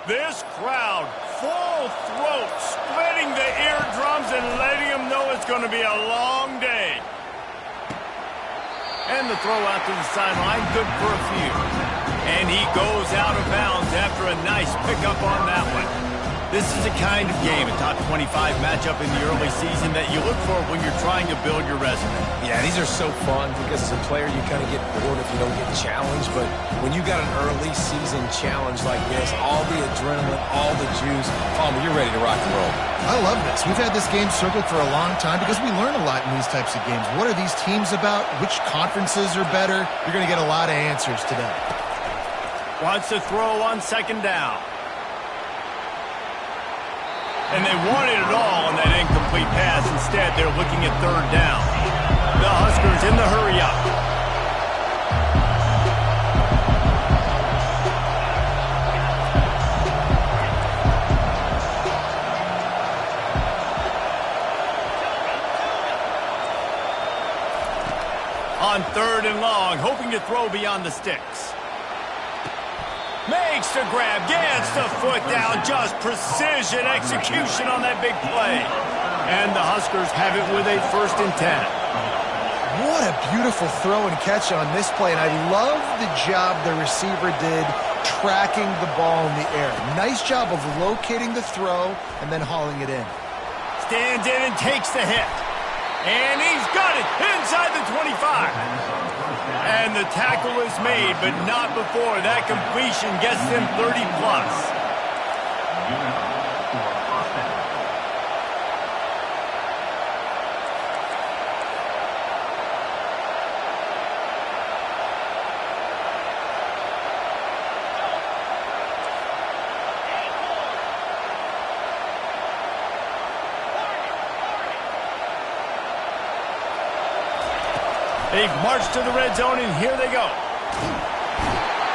This crowd, full throat, splitting the eardrums and letting them know it's going to be a long day. And the throw out to the sideline, good for a few. And he goes out of bounds after a nice pickup on that one. This is the kind of game, a top 25 matchup in the early season, that you look for when you're trying to build your resume. Yeah, these are so fun because as a player, you kind of get bored if you don't get challenged. But when you got an early season challenge like this, all the adrenaline, all the juice, you're ready to rock and roll. I love this. We've had this game circled for a long time because we learn a lot in these types of games. What are these teams about? Which conferences are better? You're going to get a lot of answers today. Wants to throw on second down. And they wanted it all on that incomplete pass. Instead, they're looking at third down. The Huskers in the hurry-up. On third and long, hoping to throw beyond the sticks. Makes the grab, gets the foot down, just precision execution on that big play. And the Huskers have it with a 1st and 10. What a beautiful throw and catch on this play, and I love the job the receiver did tracking the ball in the air. Nice job of locating the throw and then hauling it in. Stands in and takes the hit. And he's got it inside the 25. And the tackle is made, but not before that completion gets them 30+. They've marched to the red zone, and here they go.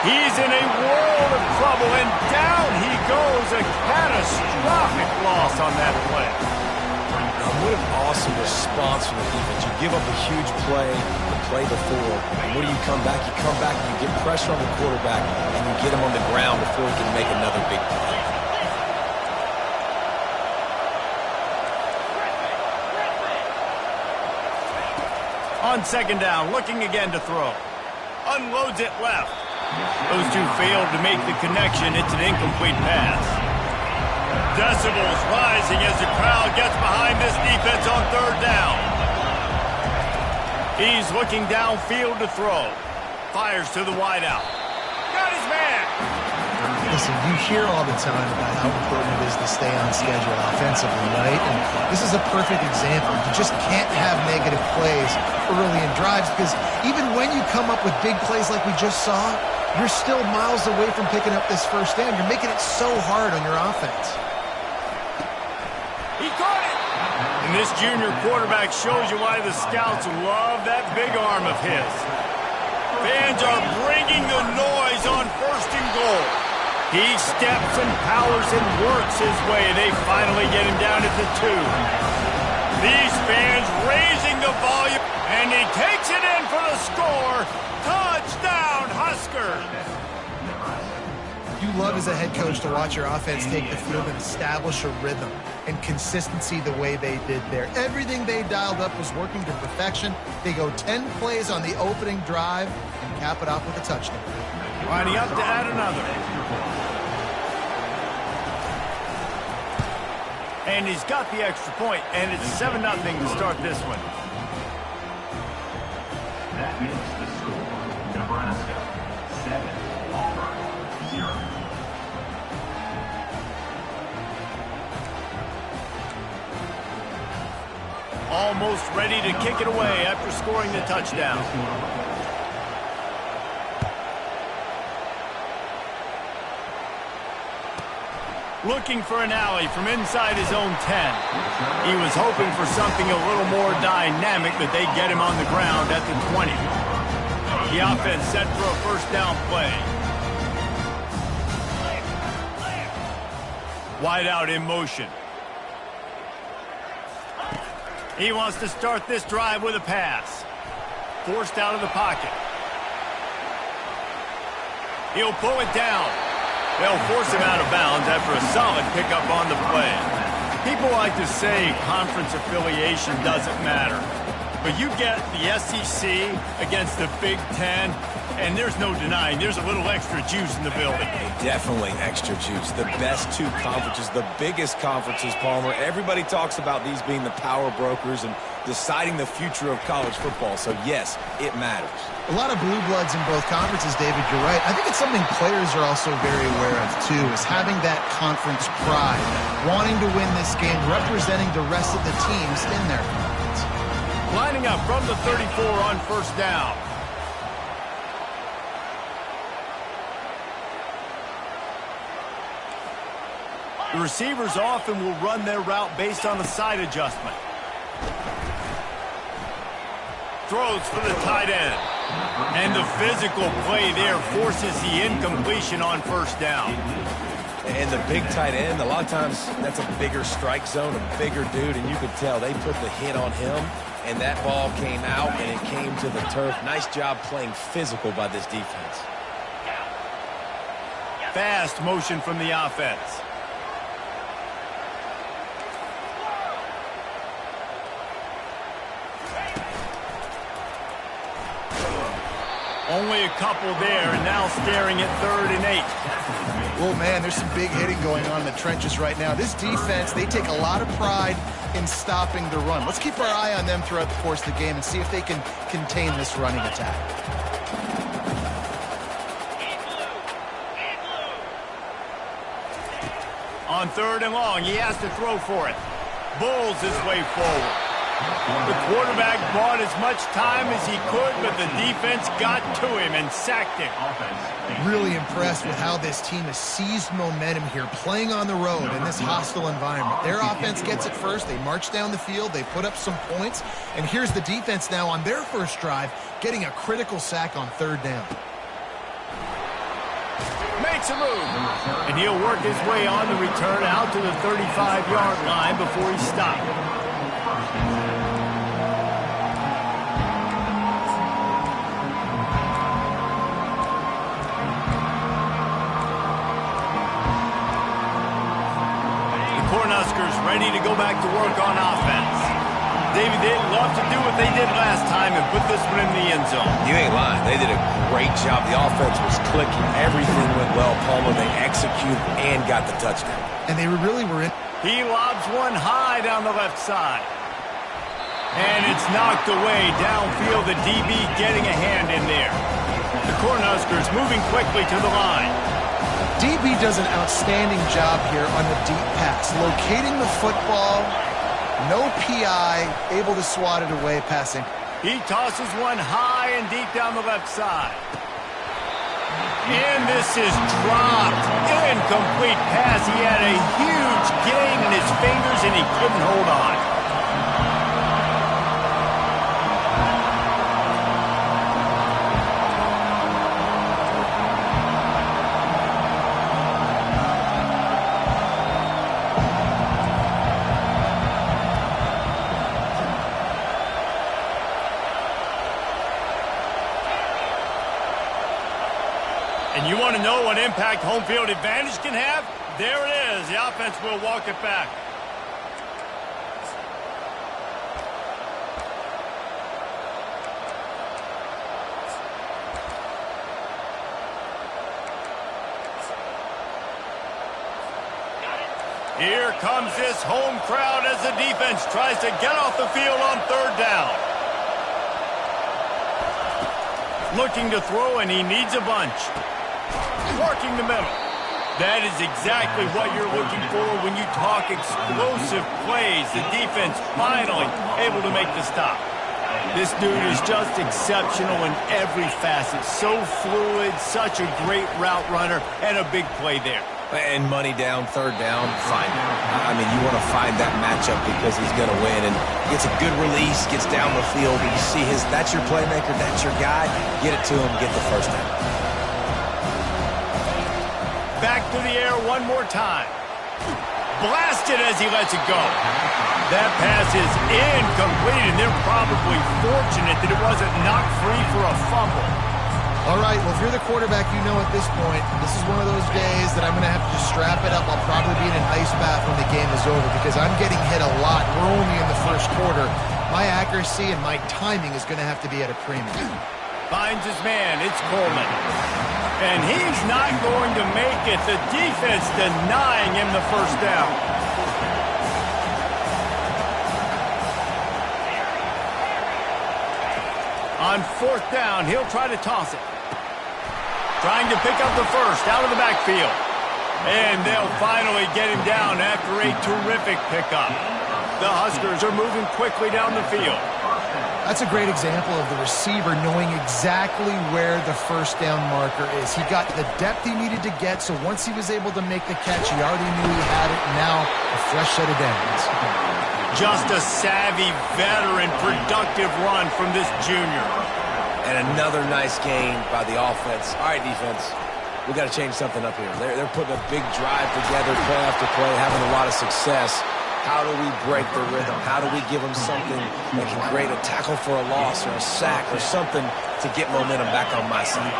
He's in a world of trouble, and down he goes. A catastrophic loss on that play. What an awesome response from the defense. You give up a huge play the play before, and what do you come back? You come back and you get pressure on the quarterback, and you get him on the ground before he can make another big play. On second down, looking again to throw. Unloads it left. Those two failed to make the connection. It's an incomplete pass. Decibels rising as the crowd gets behind this defense on third down. He's looking downfield to throw. Fires to the wideout. Got his man. Listen, you hear all the time about how important it is to stay on schedule offensively, right? And this is a perfect example. You just can't have negative plays early in drives because even when you come up with big plays like we just saw, you're still miles away from picking up this first down. You're making it so hard on your offense. He caught it! And this junior quarterback shows you why the scouts love that big arm of his. Fans are bringing the noise on 1st and goal. He steps and powers and works his way. They finally get him down at the 2. These fans raising the volume, and he takes it in for the score. Touchdown, Huskers! You love as a head coach to watch your offense take the field and establish a rhythm and consistency the way they did there. Everything they dialed up was working to perfection. They go 10 plays on the opening drive and cap it off with a touchdown. Winding up to add another. And he's got the extra point, and it's 7-0 to start this one. That makes the score Nebraska 7, Auburn 0. Almost ready to kick it away after scoring the touchdown. Looking for an alley from inside his own 10. He was hoping for something a little more dynamic, but they get him on the ground at the 20. The offense set for a 1st down play. Wide out in motion. He wants to start this drive with a pass. Forced out of the pocket. He'll pull it down. They'll force him out of bounds after a solid pickup on the play. People like to say conference affiliation doesn't matter. But you get the SEC against the Big Ten, and there's no denying there's a little extra juice in the building. Definitely extra juice. The best two conferences, the biggest conferences, Palmer. Everybody talks about these being the power brokers and deciding the future of college football. So, yes, it matters. A lot of blue bloods in both conferences, David, you're right. I think it's something players are also very aware of, too, is having that conference pride, wanting to win this game, representing the rest of the teams in their conference. Lining up from the 34 on first down. The receivers often will run their route based on the side adjustment. Throws for the tight end. And the physical play there forces the incompletion on first down. And the big tight end, a lot of times that's a bigger strike zone, a bigger dude, and you could tell they put the hit on him, and that ball came out, and it came to the turf. Nice job playing physical by this defense. Fast motion from the offense. Only a couple there, and now staring at 3rd and 8. Oh, man, there's some big hitting going on in the trenches right now. This defense, they take a lot of pride in stopping the run. Let's keep our eye on them throughout the course of the game and see if they can contain this running attack. On 3rd and long, he has to throw for it. Bulls his way forward. The quarterback bought as much time as he could, but the defense got to him and sacked him. Really impressed with how this team has seized momentum here, playing on the road in this hostile environment. Their offense gets it first. They march down the field. They put up some points. And here's the defense now on their first drive, getting a critical sack on 3rd down. Makes a move. And he'll work his way on the return out to the 35-yard line before he stopped. Ready to go back to work on offense. David, they'd love to do what they did last time and put this one in the end zone. You ain't lying. They did a great job. The offense was clicking. Everything went well, Palmer. They executed and got the touchdown. And they really were in. He lobs one high down the left side. And it's knocked away downfield. The DB getting a hand in there. The Cornhuskers moving quickly to the line. DB does an outstanding job here on the deep pass, locating the football, no PI, able to swat it away passing. He tosses one high and deep down the left side. And this is dropped. Incomplete pass. He had a huge gain in his fingers and he couldn't hold on. And you want to know what impact home field advantage can have? There it is. The offense will walk it back. Here comes this home crowd as the defense tries to get off the field on 3rd down. Looking to throw, and he needs a bunch. Working the middle. That is exactly what you're looking for when you talk explosive plays. The defense finally able to make the stop. This dude is just exceptional in every facet. So fluid, such a great route runner, and a big play there. And money down, 3rd down, find him. I mean, you want to find that matchup because he's going to win. And gets a good release, gets down the field. And you see that's your playmaker, that's your guy. Get it to him, get the first down. Back to the air one more time. Blasted as he lets it go. That pass is incomplete, and they're probably fortunate that it wasn't knocked free for a fumble. All right, well, if you're the quarterback, you know at this point, this is one of those days that I'm going to have to just strap it up. I'll probably be in an ice bath when the game is over because I'm getting hit a lot. We're only in the first quarter. My accuracy and my timing is going to have to be at a premium. Finds his man. It's Coleman. And he's not going to make it. The defense denying him the first down. On fourth down, he'll try to toss it. Trying to pick up the first out of the backfield. And they'll finally get him down after a terrific pickup. The Huskers are moving quickly down the field. That's a great example of the receiver knowing exactly where the first down marker is. He got the depth he needed to get, so once he was able to make the catch, he already knew he had it. Now, a fresh set of downs. Just a savvy, veteran, productive run from this junior. And another nice gain by the offense. All right, defense, we got to change something up here. They're putting a big drive together, play after play, having a lot of success. How do we break the rhythm? How do we give them something that can create a tackle for a loss or a sack or something to get momentum back on my side?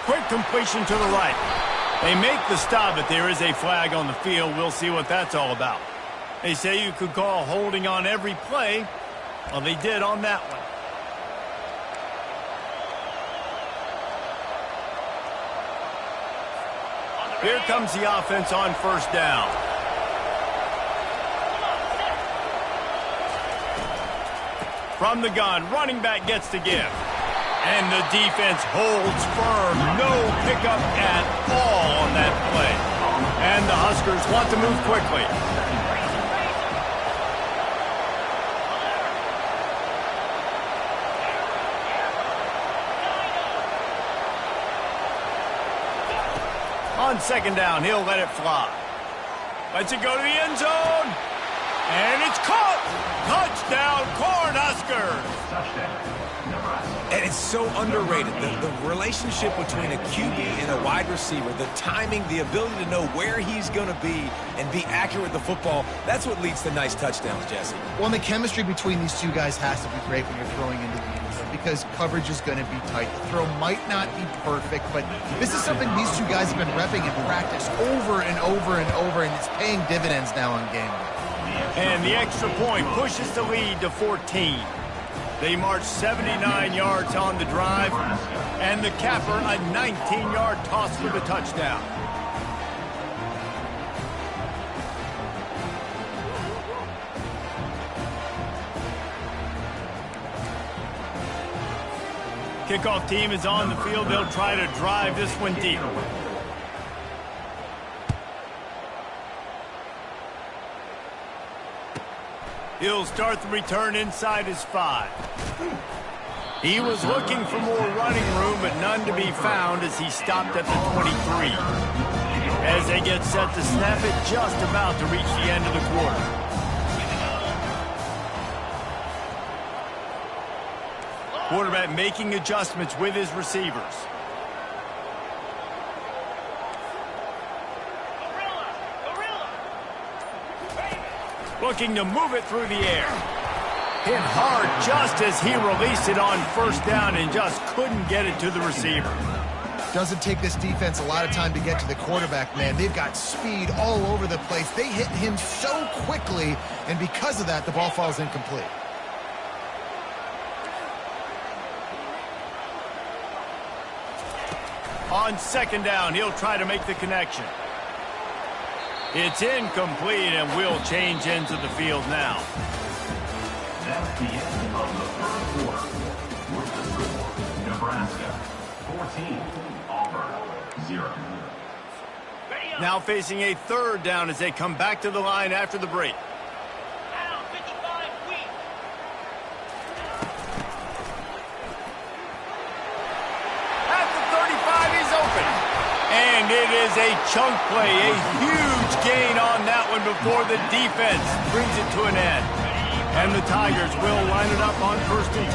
Quick completion to the right. They make the stop, but there is a flag on the field. We'll see what that's all about. They say you could call holding on every play. Well, they did on that one. Here comes the offense on first down. From the gun, running back gets the give. And the defense holds firm. No pickup at all on that play. And the Huskers want to move quickly. On second down, he'll let it fly. Lets it go to the end zone. And it's caught. Touchdown, Cornhuskers. And it's so underrated. The relationship between a QB and a wide receiver, the timing, the ability to know where he's going to be and be accurate with the football, that's what leads to nice touchdowns, Jesse. Well, and the chemistry between these two guys has to be great when you're throwing into the end zone because coverage is going to be tight. The throw might not be perfect, but this is something these two guys have been repping in practice over and over and over, and it's paying dividends now on game day. And the extra point pushes the lead to 14. They march 79 yards on the drive, and the capper a 19-yard toss for the touchdown. Kickoff team is on the field. They'll try to drive this one deep. He'll start the return inside his 5. He was looking for more running room, but none to be found as he stopped at the 23. As they get set to snap it, just about to reach the end of the quarter. Quarterback making adjustments with his receivers. Looking to move it through the air. Hit hard just as he released it on first down and just couldn't get it to the receiver. Doesn't take this defense a lot of time to get to the quarterback, man. They've got speed all over the place. They hit him so quickly, and because of that, the ball falls incomplete. On second down, he'll try to make the connection. It's incomplete, and we'll change into the field now. That's the end of the first quarter. With the score, Nebraska 14, Auburn 0. Now facing a third down as they come back to the line after the break. At the 35, he's open. And it is a chunk play, a huge gain on that one before the defense brings it to an end. And the Tigers will line it up on 1st and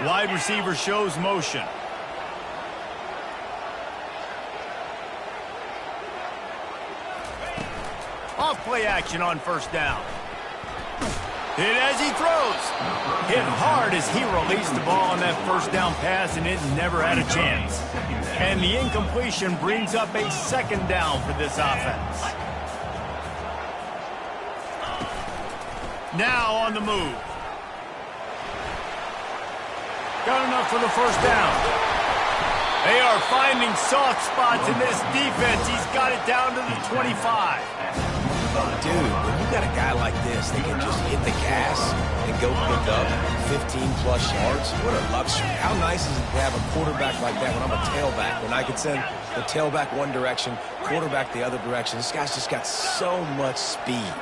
10. Wide receiver shows motion. play action on first down. Hit as he throws. Hit hard as he released the ball on that first down pass, and it never had a chance. And the incompletion brings up a second down for this offense. Now on the move. Got enough for the first down. They are finding soft spots in this defense. He's got it down to the 25. Dude, when you got a guy like this that can just hit the gas and go pick up 15-plus yards, what a luxury. How nice is it to have a quarterback like that when I'm a tailback, when I could send the tailback one direction, quarterback the other direction. This guy's just got so much speed.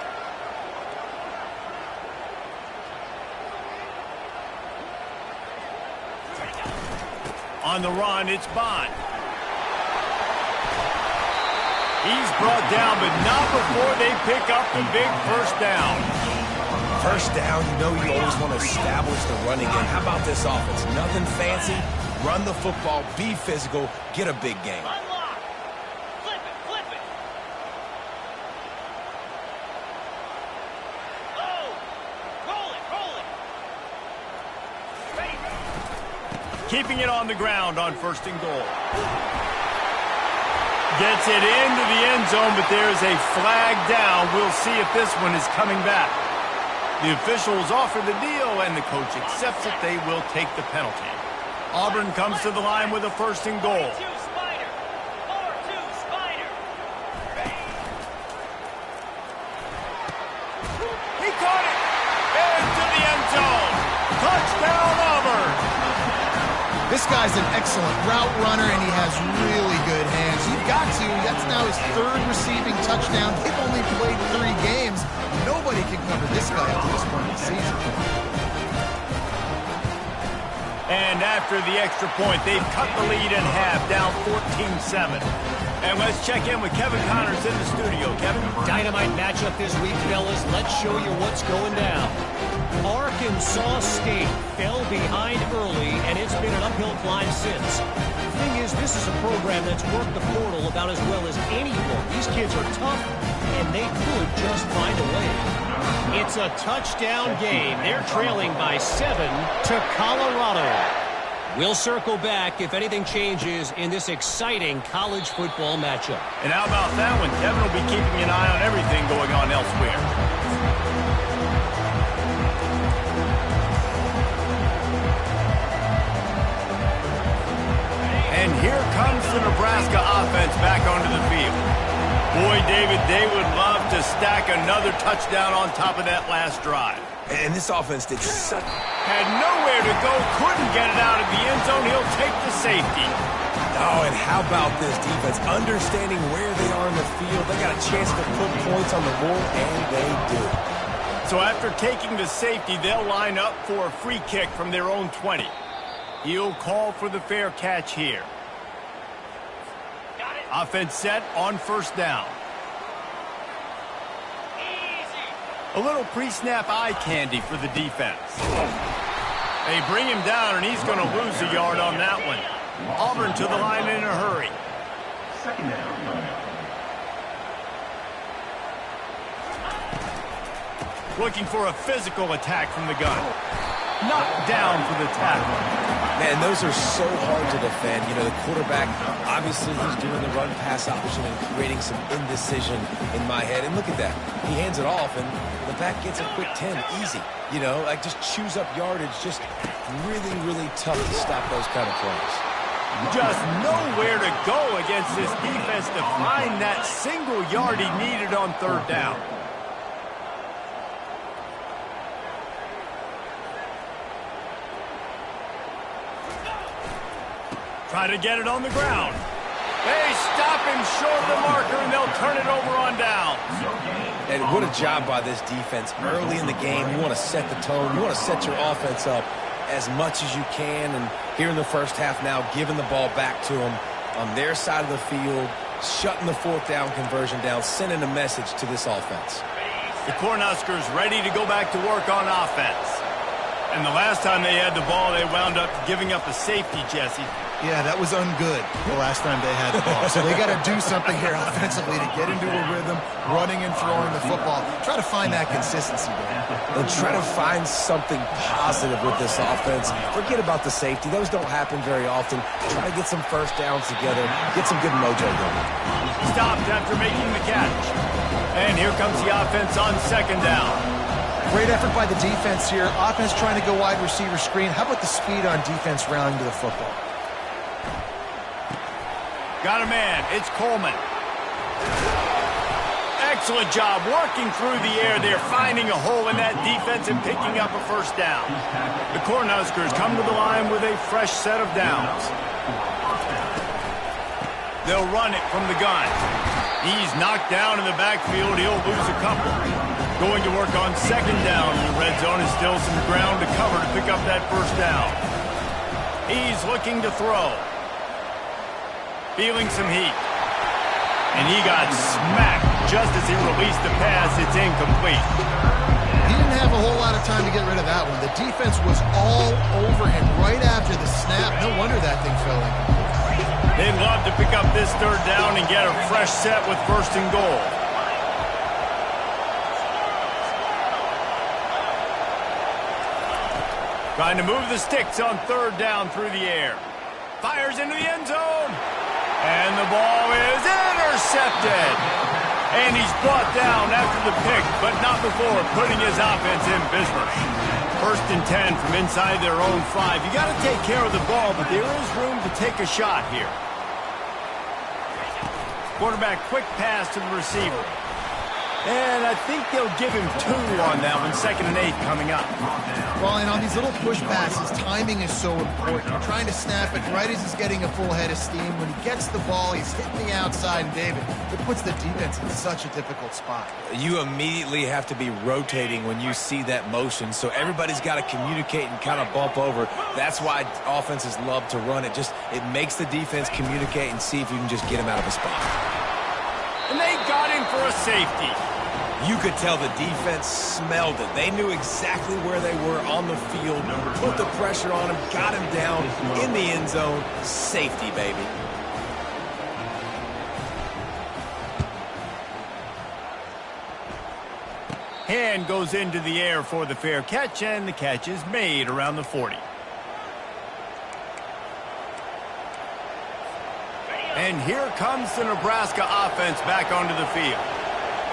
On the run, it's Bond. He's brought down, but not before they pick up the big first down. First down, you know you always want to establish the running game. How about this offense? Nothing fancy. Run the football, be physical, get a big game. Unlock. Flip it, flip it. Oh, roll it, roll it. Ready. Keeping it on the ground on first and goal. Gets it into the end zone, but there's a flag down. We'll see if this one is coming back. The officials offer the deal, and the coach accepts it. They will take the penalty. Auburn comes to the line with a first and goal. 4-2 Spider. 4-2 Spider. He caught it! Into the end zone! Touchdown, Auburn! This guy's an excellent route runner, and he has really good hands. You've got to. That's now his third receiving touchdown. They've only played 3 games. Nobody can cover this guy up to this point in the season. And after the extra point, they've cut the lead in half, down 14-7. And let's check in with Kevin Connors in the studio. Kevin? Dynamite matchup this week, fellas. Let's show you what's going down. Arkansas State fell behind early, and it's been an uphill climb since. The thing is, this is a program that's worked the portal about as well as anyone. These kids are tough, and they could just find a way. It's a touchdown game. They're trailing by 7 to Colorado. We'll circle back if anything changes in this exciting college football matchup. And how about that one? Kevin will be keeping an eye on everything going on elsewhere. And here comes the Nebraska offense back onto the field. Boy, David, they would love to stack another touchdown on top of that last drive. And this offense did such... Had nowhere to go, couldn't get it out of the end zone. He'll take the safety. Oh, and how about this defense? Understanding where they are in the field. They got a chance to put points on the board, and they do. So after taking the safety, they'll line up for a free kick from their own 20. He'll call for the fair catch here. Offense set on first down. A little pre-snap eye candy for the defense. They bring him down, and he's going to lose a yard on that one. Auburn to the line in a hurry. Second down. Looking for a physical attack from the gun. Knocked down for the tackle. Man, those are so hard to defend. You know, the quarterback, obviously he's doing the run-pass option and creating some indecision in my head. And look at that. He hands it off, and the back gets a quick 10. Easy. You know, like just chews up yardage. Just really, really tough to stop those kind of plays. Just nowhere to go against this defense to find that single yard he needed on third down. Try to get it on the ground. They stop him short of the marker, and they'll turn it over on down. And what a job by this defense. Early in the game, you want to set the tone. You want to set your offense up as much as you can. And here in the first half now, giving the ball back to them on their side of the field, shutting the fourth down conversion down, sending a message to this offense. The Cornhuskers ready to go back to work on offense. And the last time they had the ball, they wound up giving up a safety, Jesse. Yeah, that was ungood the last time they had the ball. So they got to do something here offensively to get into a rhythm, running and throwing the football. Try to find that consistency there. And try to find something positive with this offense. Forget about the safety. Those don't happen very often. Try to get some first downs together. Get some good mojo going. Stopped after making the catch. And here comes the offense on second down. Great effort by the defense here. Offense trying to go wide receiver screen. How about the speed on defense rounding to the football? Got a man. It's Coleman. Excellent job working through the air there, finding a hole in that defense and picking up a first down. The Cornhuskers come to the line with a fresh set of downs. They'll run it from the gun. He's knocked down in the backfield. He'll lose a couple. Going to work on second down in the red zone is still some ground to cover to pick up that first down. He's looking to throw. Feeling some heat. And he got smacked just as he released the pass. It's incomplete. He didn't have a whole lot of time to get rid of that one. The defense was all over him right after the snap. No wonder that thing fell incomplete. They'd love to pick up this third down and get a fresh set with first and goal. Trying to move the sticks on third down through the air. Fires into the end zone. And the ball is intercepted. And he's brought down after the pick, but not before putting his offense in business. First and 10 from inside their own 5. You got to take care of the ball, but there is room to take a shot here. Quarterback quick pass to the receiver. And I think they'll give him 2 on that one. 2nd and 8 coming up. Well, and on these little push passes, timing is so important. You're trying to snap it right as he's getting a full head of steam. When he gets the ball, he's hitting the outside, and David, it puts the defense in such a difficult spot. You immediately have to be rotating when you see that motion, so everybody's got to communicate and kind of bump over. That's why offenses love to run it. It makes the defense communicate and see if you can just get him out of a spot. And they got him for a safety. You could tell the defense smelled it. They knew exactly where they were on the field, put the pressure on him, got him down in the end zone. Safety, baby. Hand goes into the air for the fair catch, and the catch is made around the 40. And here comes the Nebraska offense back onto the field.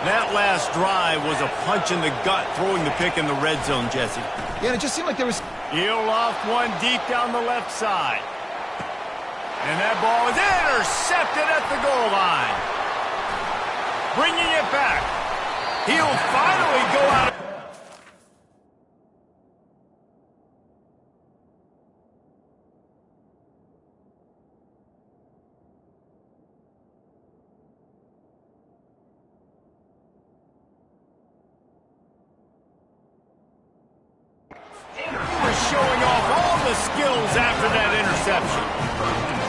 That last drive was a punch in the gut, throwing the pick in the red zone, Jesse. Yeah, it just seemed like there was... He'll off one deep down the left side. And that ball is intercepted at the goal line. Bringing it back. He'll finally go out of... showing off all the skills after that interception.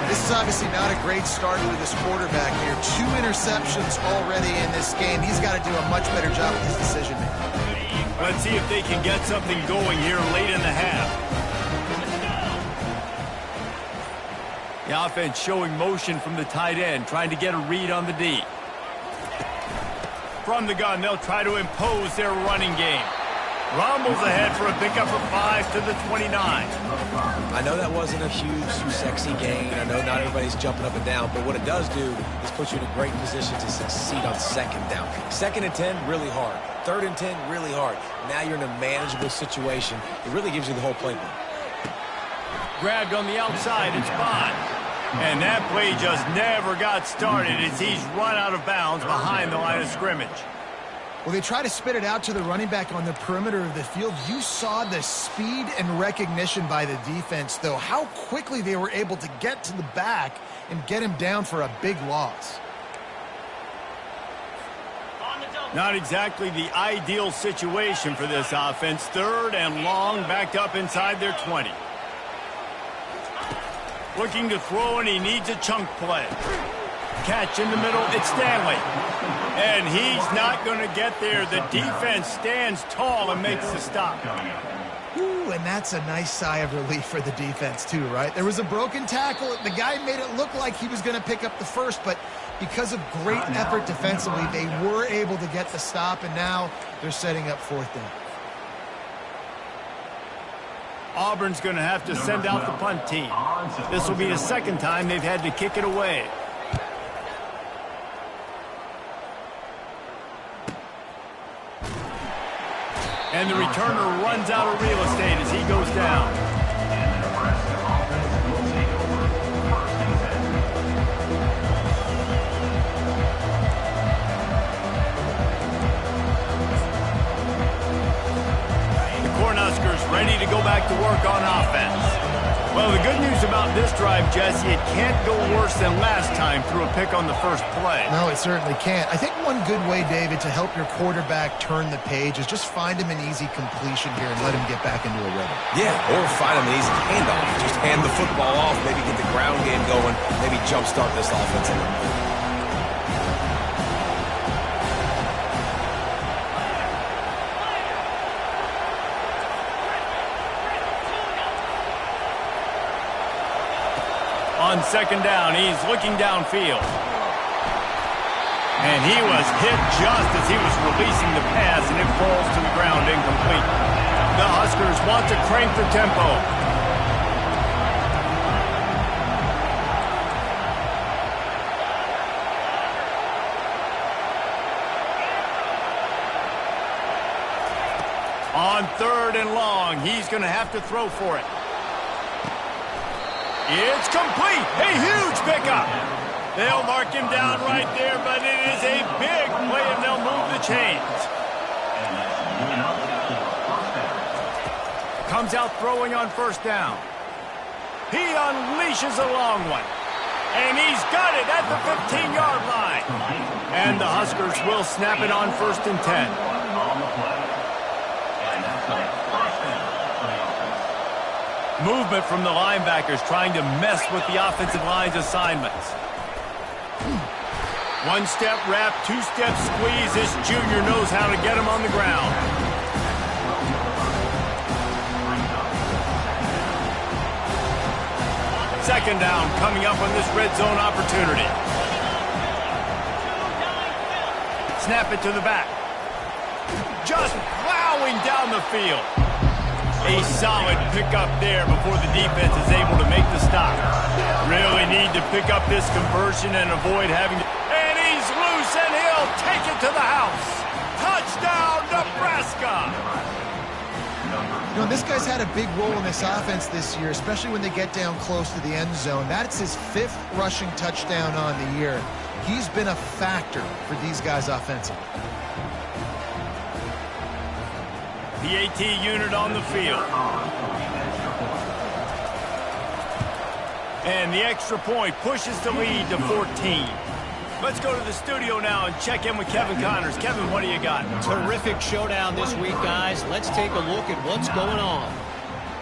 This is obviously not a great start for this quarterback here. 2 interceptions already in this game. He's got to do a much better job with his decision-making. Let's see if they can get something going here late in the half. The offense showing motion from the tight end, trying to get a read on the D. From the gun, they'll try to impose their running game. Rumbles ahead for a pickup of 5 to the 29. I know that wasn't a huge, sexy gain. I know not everybody's jumping up and down, but what it does do is put you in a great position to succeed on second down. 2nd and 10, really hard. 3rd and 10, really hard. Now you're in a manageable situation. It really gives you the whole playbook. Grabbed on the outside, it's Bond. And that play just never got started as he's run out of bounds behind the line of scrimmage. Well, they try to spit it out to the running back on the perimeter of the field. You saw the speed and recognition by the defense, though, how quickly they were able to get to the back and get him down for a big loss. Not exactly the ideal situation for this offense. 3rd and long, backed up inside their 20. Looking to throw, and he needs a chunk play. Catch in the middle, it's Stanley. And he's not going to get there. The defense stands tall and makes the stop. Ooh, and that's a nice sigh of relief for the defense too, right? There was a broken tackle. The guy made it look like he was going to pick up the first, but because of great effort defensively, they were able to get the stop, and now they're setting up fourth down. Auburn's going to have to send out the punt team. This will be the second time they've had to kick it away. And the returner runs out of real estate as he goes down. And the Nebraska offense will take over first and 10. The Cornhuskers ready to go back to work on offense. Well, the good news about this drive, Jesse, it can't go worse than last time through a pick on the first play. No, it certainly can't. I think one good way, David, to help your quarterback turn the page is just find him an easy completion here and let him get back into a rhythm. Yeah, or find him an easy handoff. Just hand the football off, maybe get the ground game going, maybe jumpstart this offense a little bit. On second down, he's looking downfield. And he was hit just as he was releasing the pass, and it falls to the ground incomplete. The Huskers want to crank the tempo. On third and long, he's going to have to throw for it. It's complete. A huge pickup. They'll mark him down right there, but it is a big play, and they'll move the chains. Comes out throwing on first down. He unleashes a long one. And he's got it at the 15-yard line. And the Huskers will snap it on first and 10. Movement from the linebackers trying to mess with the offensive line's assignments. One step wrap, two step squeeze. This junior knows how to get him on the ground. Second down coming up on this red zone opportunity. Snap it to the back. Just plowing down the field. A solid pickup there before the defense is able to make the stop. Really need to pick up this conversion and avoid having to... And he's loose, and he'll take it to the house. Touchdown, Nebraska! You know, this guy's had a big role in this offense this year, especially when they get down close to the end zone. That's his 5th rushing touchdown on the year. He's been a factor for these guys offensively. The AT unit on the field. And the extra point pushes the lead to 14. Let's go to the studio now and check in with Kevin Connors. Kevin, what do you got? Terrific showdown this week, guys. Let's take a look at what's going on.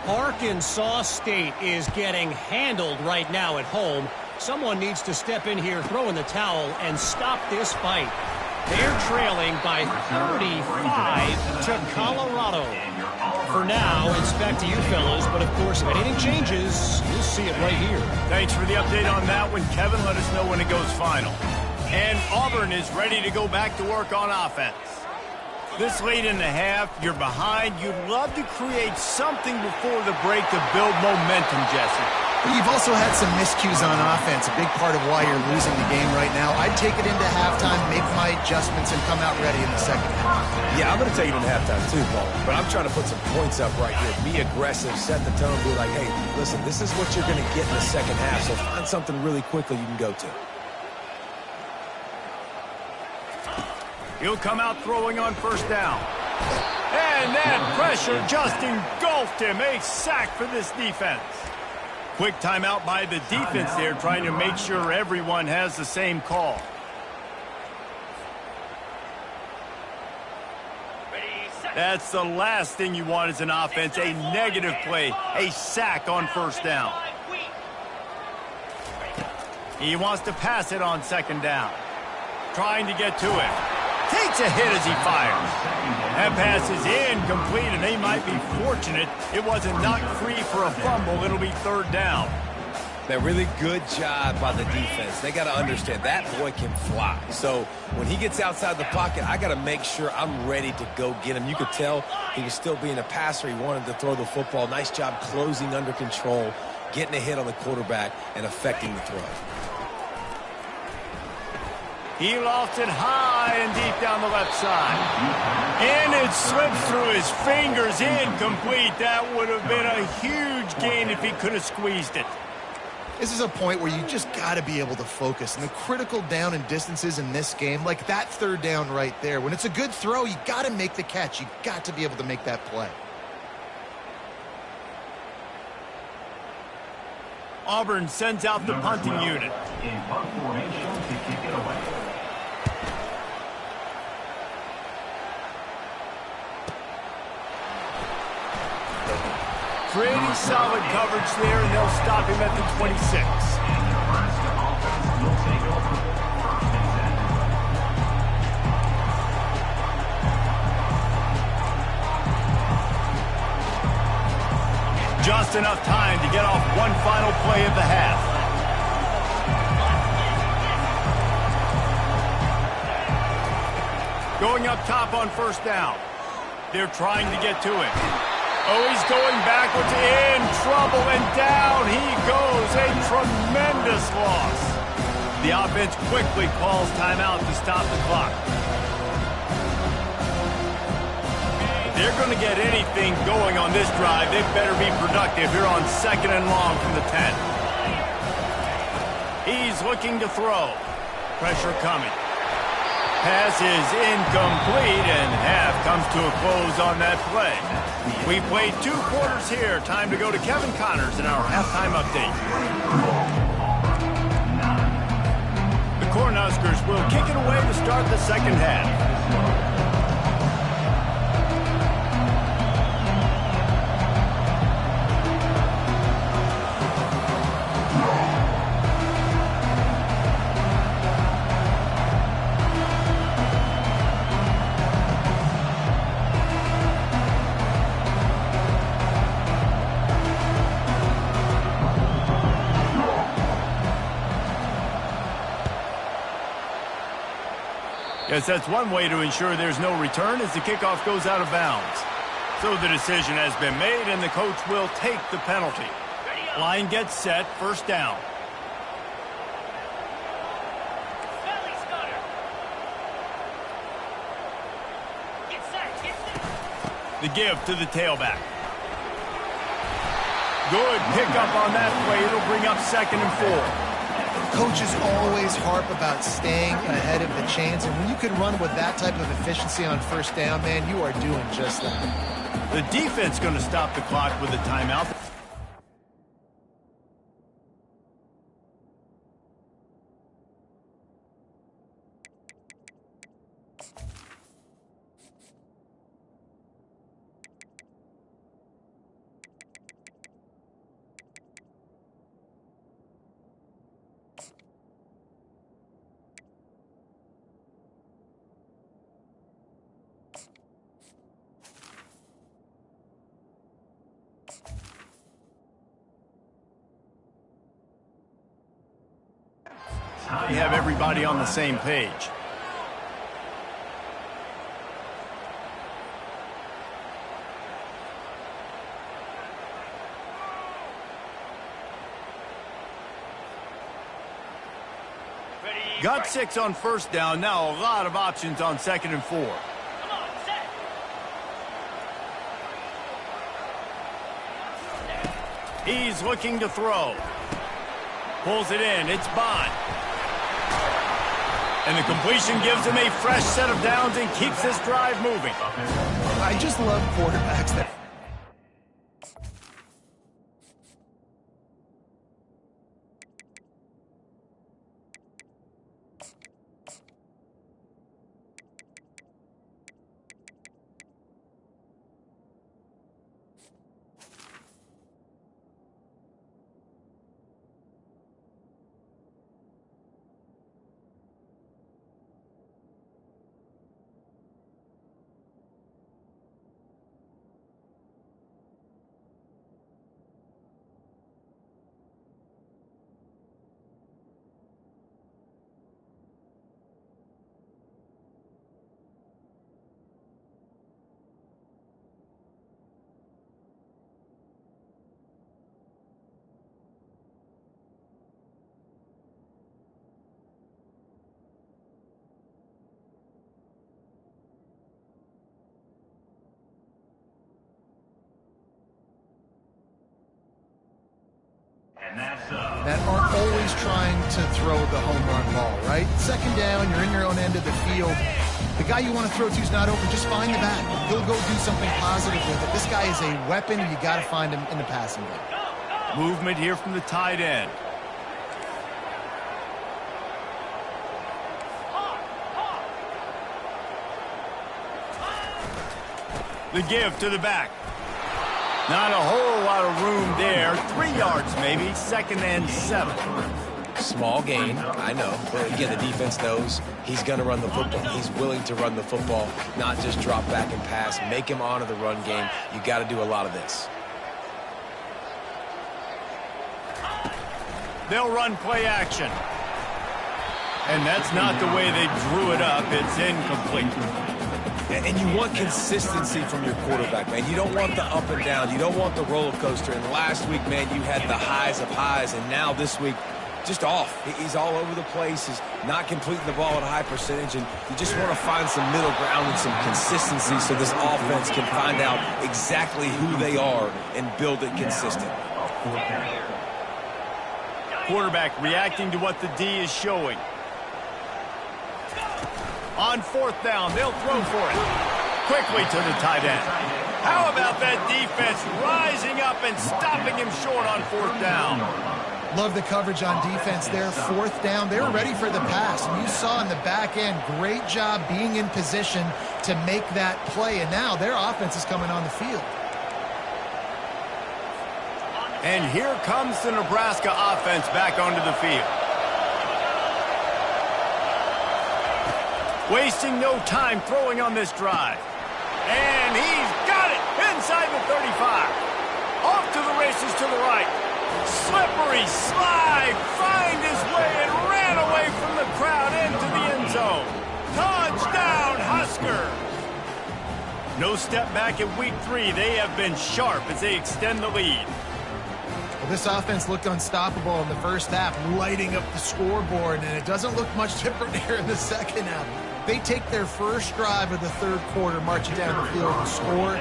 Arkansas State is getting handled right now at home. Someone needs to step in here, throw in the towel, and stop this fight. They're trailing by 35 to Colorado. For now, it's back to you fellas, but of course, if anything changes, you'll see it right here. Thanks for the update on that one, Kevin. Let us know when it goes final. And Auburn is ready to go back to work on offense. This late in the half, you're behind. You'd love to create something before the break to build momentum, Jesse. But you've also had some miscues on offense, a big part of why you're losing the game right now. I'd take it into halftime, make my adjustments, and come out ready in the second half. Yeah, I'm going to take it in halftime too, Paul. But I'm trying to put some points up right here. Be aggressive, set the tone, be like, hey, listen, this is what you're going to get in the second half, so find something really quickly you can go to. He'll come out throwing on first down. And that pressure just engulfed him. A sack for this defense. Quick timeout by the defense there, trying to make sure everyone has the same call. That's the last thing you want as an offense, a negative play, a sack on first down. He wants to pass it on second down. Trying to get to it. Takes a hit as he fires. That pass is incomplete, and they might be fortunate it wasn't knocked free for a fumble. It'll be third down. That really good job by the defense. They got to understand that boy can fly. So when he gets outside the pocket, I got to make sure I'm ready to go get him. You could tell he was still being a passer. He wanted to throw the football. Nice job closing under control, getting a hit on the quarterback, and affecting the throw. He lofts it high and deep down the left side. And it slips through his fingers. Incomplete. That would have been a huge gain if he could have squeezed it. This is a point where you just got to be able to focus. And the critical down and distances in this game, like that third down right there, when it's a good throw, you got to make the catch. You got to be able to make that play. Auburn sends out the punting unit. In punt formation to kick it away. Pretty solid coverage there, and they'll stop him at the 26. And the Nebraska offense will take over. First and 10. Just enough time to get off one final play of the half. Going up top on first down. They're trying to get to him. Oh, he's going backwards, in trouble, and down he goes. A tremendous loss. The offense quickly calls timeout to stop the clock. If they're going to get anything going on this drive, they better be productive here on second and long from the 10. He's looking to throw. Pressure coming. Pass is incomplete, and half comes to a close on that play. We played 2 quarters here. Time to go to Kevin Connors in our halftime update. The Cornhuskers will kick it away to start the second half. Yes, that's one way to ensure there's no return as the kickoff goes out of bounds. So the decision has been made, and the coach will take the penalty. Line gets set, first down. Belly stunner. Get set, get set. The give to the tailback. Good pickup on that play. It'll bring up second and 4. Coaches always harp about staying ahead of the chains, and when you can run with that type of efficiency on first down, man, you are doing just that. The defense going to stop the clock with a timeout. We have everybody on the same page. Got 6 on first down. Now a lot of options on second and 4. Come on, set. He's looking to throw. Pulls it in. It's Bond. And the completion gives him a fresh set of downs and keeps this drive moving. I just love quarterbacks that... that aren't always trying to throw the home run ball, right? Second down, you're in your own end of the field. The guy you want to throw to is not open. Just find the back. He'll go do something positive with it. This guy is a weapon. You got to find him in the passing game. Movement here from the tight end. The give to the back. Not a whole lot of room there. 3 yards maybe. 2nd and 7. Small gain, I know. But again, the defense knows he's going to run the football. He's willing to run the football, not just drop back and pass. Make him honor the run game. You got to do a lot of this. They'll run play action. And that's not the way they drew it up. It's incomplete. And you want consistency from your quarterback, man. You don't want the up and down. You don't want the roller coaster. And last week, man, you had the highs of highs. And now this week, just off. He's all over the place. He's not completing the ball at a high percentage. And you just want to find some middle ground and some consistency so this offense can find out exactly who they are and build it consistent. Quarterback reacting to what the D is showing. On 4th down, they'll throw for it. Quickly to the tight end. How about that defense rising up and stopping him short on 4th down? Love the coverage on defense there. 4th down, they were ready for the pass. And you saw in the back end, great job being in position to make that play. And now their offense is coming on the field. And here comes the Nebraska offense back onto the field. Wasting no time throwing on this drive. And he's got it inside the 35. Off to the races to the right. Slippery slide. Find his way and ran away from the crowd into the end zone. Touchdown, Husker. No step back in week 3. They have been sharp as they extend the lead. Well, this offense looked unstoppable in the first half, lighting up the scoreboard, and it doesn't look much different here in the second half. They take their first drive of the 3rd quarter, marching down the field and score.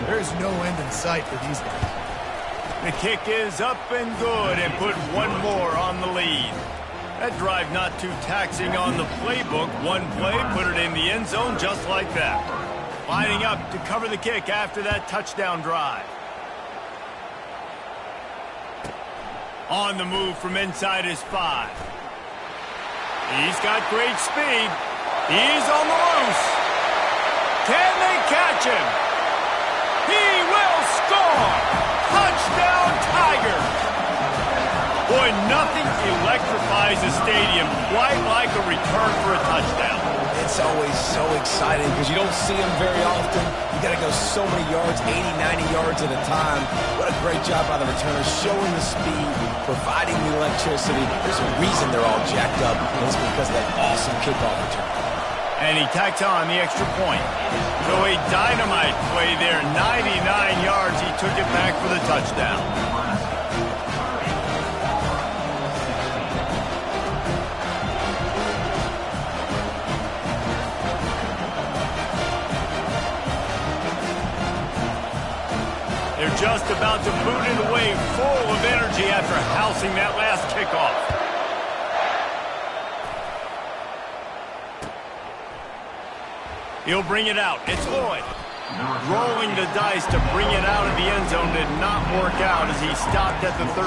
There's no end in sight for these guys. The kick is up and good and put one more on the lead. That drive not too taxing on the playbook. One play, put it in the end zone just like that. Lining up to cover the kick after that touchdown drive. On the move from inside his 5. He's got great speed. He's on the loose. Can they catch him? He will score! Touchdown, Tigers! Boy, nothing electrifies a stadium quite like a return for a touchdown. It's always so exciting because you don't see them very often. You got to go so many yards, 80, 90 yards at a time. What a great job by the returners, showing the speed, providing the electricity. There's a reason they're all jacked up, and it's because of that awesome kickoff return. And he tacked on the extra point. So a dynamite play there, 99 yards. He took it back for the touchdown. They're just about to boot it away, full of energy after housing that last kickoff. He'll bring it out. It's Lloyd. Rolling the dice to bring it out of the end zone did not work out as he stopped at the 13.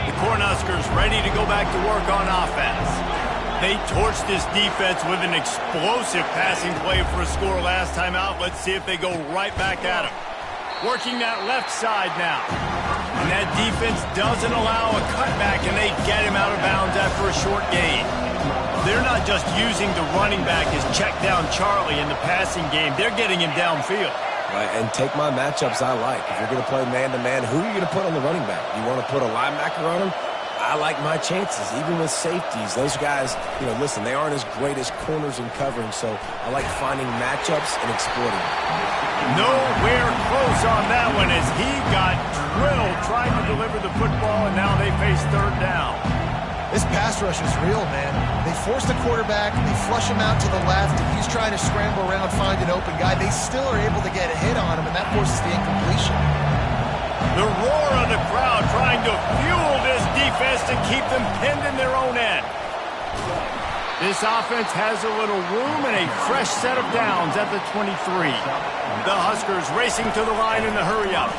The Cornhuskers ready to go back to work on offense. They torched this defense with an explosive passing play for a score last time out. Let's see if they go right back at him. Working that left side now. And that defense doesn't allow a cutback, and they get him out of bounds after a short gain. They're not just using the running back as check down Charlie in the passing game. They're getting him downfield. Right, and take my matchups I like. If you're going to play man-to-man, who are you going to put on the running back? You want to put a linebacker on him? I like my chances, even with safeties. Those guys, you know, listen, they aren't as great as corners and covering, so I like finding matchups and exploiting them. Nowhere close on that one as he got drilled trying to deliver the football, and now they face 3rd down. This pass rush is real, man. They They force the quarterback, they flush him out to the left, and he's trying to scramble around, find an open guy. They still are able to get a hit on him, and that forces the incompletion. The roar of the crowd trying to fuel this defense to keep them pinned in their own end. This offense has a little room and a fresh set of downs at the 23. The Huskers racing to the line in the hurry-up.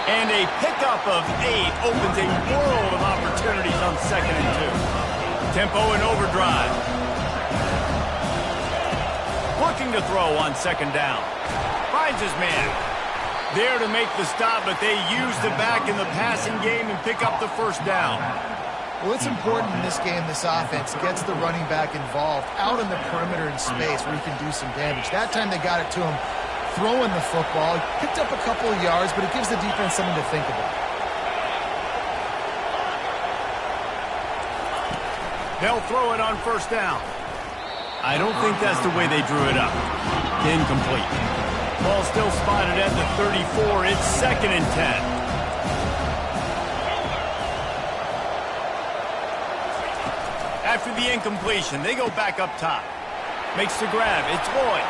And a pickup of 8 opens a world of opportunities on 2nd and 2. Tempo and overdrive. Looking to throw on 2nd down. Finds his man. There to make the stop, but they use the back in the passing game and pick up the 1st down. Well, it's important in this game, this offense gets the running back involved out in the perimeter in space where he can do some damage. That time they got it to him throwing the football. He picked up a couple of yards, but it gives the defense something to think about. They'll throw it on 1st down. I don't think that's the way they drew it up. Incomplete. Ball still spotted at the 34. It's 2nd and 10. After the incompletion, they go back up top. Makes the grab. It's Lloyd.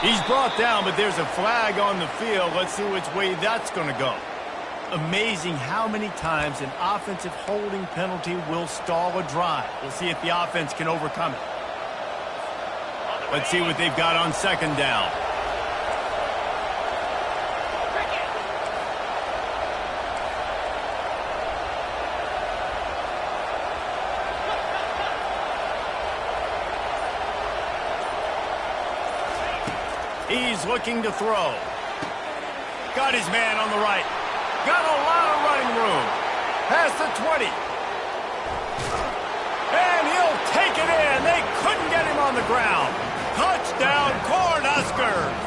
He's brought down, but there's a flag on the field. Let's see which way that's going to go. Amazing how many times an offensive holding penalty will stall a drive. We'll see if the offense can overcome it. Let's see what they've got on 2nd down. He's looking to throw. Got his man on the right. Got a lot of running room. Past the 20. And he'll take it in. They couldn't get him on the ground. Touchdown, Cornhuskers.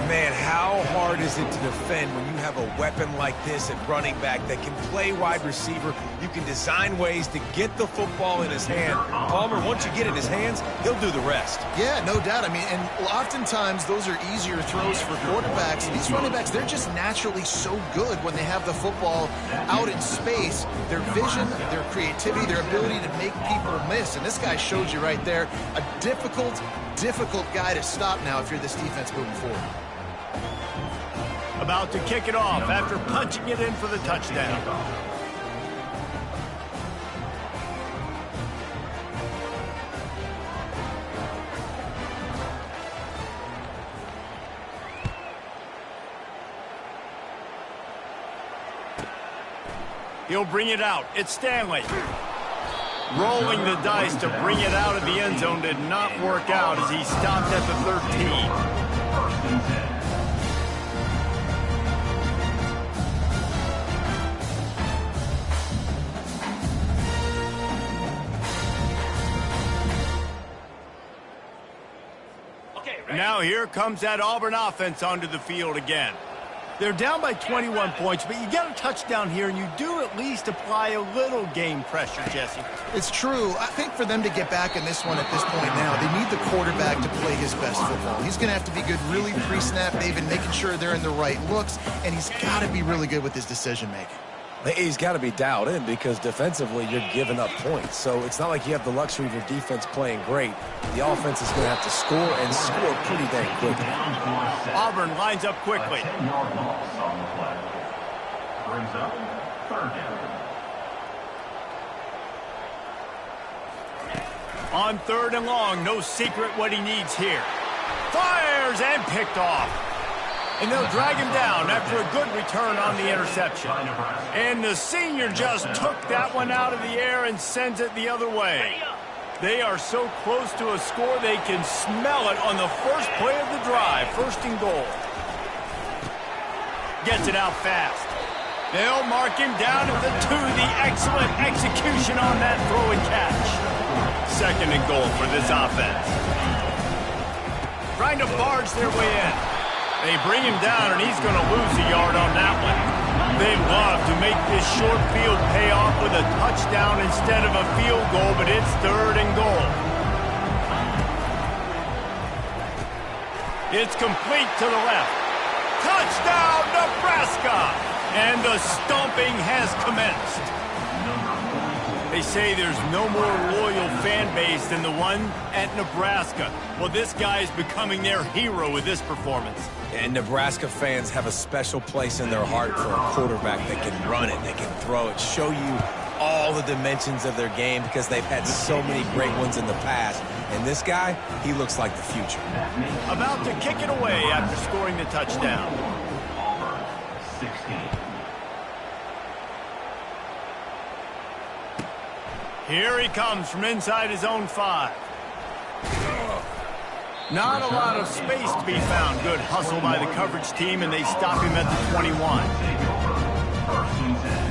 Man, how hard is it to defend when you have a weapon like this at running back that can play wide receiver? You can design ways to get the football in his hand. Palmer, once you get it in his hands, he'll do the rest. Yeah, no doubt. I mean, and oftentimes those are easier throws for quarterbacks. And these running backs, they're just naturally so good when they have the football out in space. Their vision, their creativity, their ability to make people miss. And this guy showed you right there, a difficult guy to stop now if you're this defense moving forward. About to kick it off after punching it in for the touchdown. He'll bring it out. It's Stanley. Rolling the dice to bring it out of the end zone did not work out as he stopped at the 13. 1st and 10. Now here comes that Auburn offense onto the field again. They're down by 21 points, but you get a touchdown here, and you do at least apply a little game pressure, Jesse. It's true. I think for them to get back in this one at this point now, they need the quarterback to play his best football. He's going to have to be good really pre-snap. They've been making sure they're in the right looks, and he's got to be really good with his decision-making. He's got to be dialed in because defensively you're giving up points. So it's not like you have the luxury of your defense playing great. The offense is going to have to score and score pretty dang quickly. Auburn lines up quickly. 10-yard loss on the play. Brings up 3rd down. On 3rd and long, no secret what he needs here. Fires and picked off. And they'll drag him down after a good return on the interception. And the senior just took that one out of the air and sends it the other way. They are so close to a score they can smell it on the first play of the drive. 1st and goal. Gets it out fast. They'll mark him down at the 2. The excellent execution on that throw and catch. 2nd and goal for this offense. Trying to barge their way in. They bring him down, and he's going to lose a yard on that one. They love to make this short field pay off with a touchdown instead of a field goal, but it's 3rd and goal. It's complete to the left. Touchdown, Nebraska! And the stomping has commenced. They say there's no more loyal fan base than the one at Nebraska. Well, this guy is becoming their hero with this performance. And Nebraska fans have a special place in their heart for a quarterback that can run it, that can throw it, show you all the dimensions of their game because they've had so many great ones in the past. And this guy, he looks like the future. About to kick it away after scoring the touchdown. Auburn, 16. Here he comes from inside his own 5. Not a lot of space to be found. Good hustle by the coverage team, and they stop him at the 21. Take over. First and 10.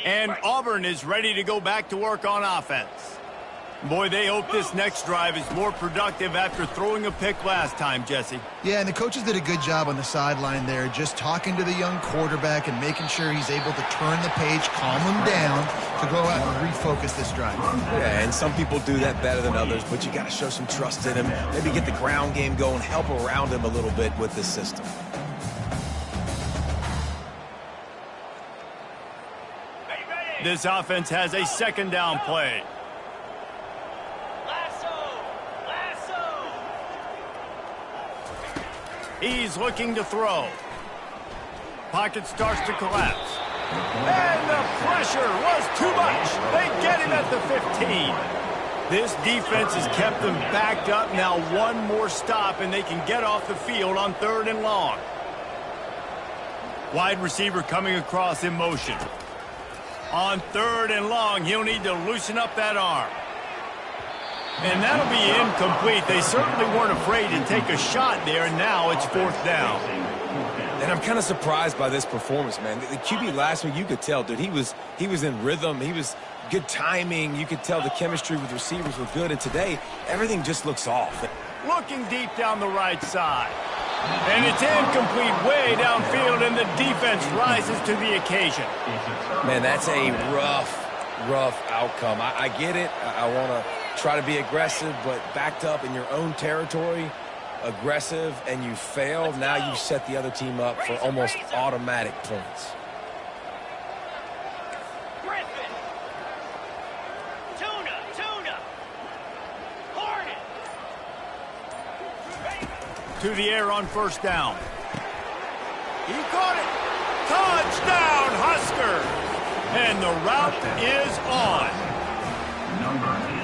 And Auburn is ready to go back to work on offense. Boy, they hope this next drive is more productive after throwing a pick last time, Jesse. Yeah, and the coaches did a good job on the sideline there, just talking to the young quarterback and making sure he's able to turn the page, calm him down to go out and refocus this drive. Yeah, and some people do that better than others, but you got to show some trust in him. Maybe get the ground game going, help around him a little bit with this system. This offense has a second down play. He's looking to throw. Pocket starts to collapse. And the pressure was too much. They get him at the 15. This defense has kept them backed up. Now one more stop, and they can get off the field on 3rd and long. Wide receiver coming across in motion. On 3rd and long, he'll need to loosen up that arm. And that'll be incomplete. They certainly weren't afraid to take a shot there, and now it's 4th down. And I'm kind of surprised by this performance, man. The QB last week, you could tell, dude, he was in rhythm. He was good timing. You could tell the chemistry with receivers was good. And today, everything just looks off. Looking deep down the right side. And it's incomplete way downfield, and the defense rises to the occasion. Man, that's a rough outcome. I get it. I want to try to be aggressive, but backed up in your own territory, aggressive, and you fail. Now you set the other team up for almost automatic points. Griffin. Tuna. Hornet. To the air on 1st down. He caught it. Touchdown, Husker. And the route is on.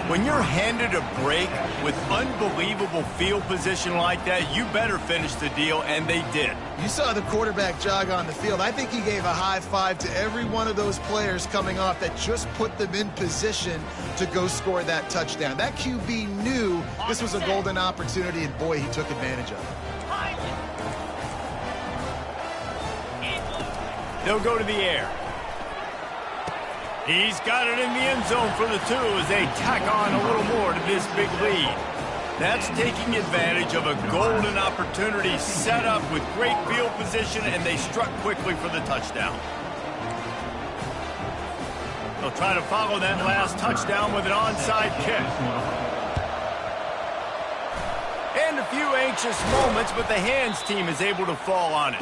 When you're handed a break with unbelievable field position like that, you better finish the deal, and they did. You saw the quarterback jog on the field. I think he gave a high five to every one of those players coming off that just put them in position to go score that touchdown. That QB knew this was a golden opportunity, and boy, he took advantage of it. They'll go to the air. He's got it in the end zone for the 2 as they tack on a little more to this big lead. That's taking advantage of a golden opportunity set up with great field position, and they struck quickly for the touchdown. They'll try to follow that last touchdown with an onside kick. And a few anxious moments, but the hands team is able to fall on it.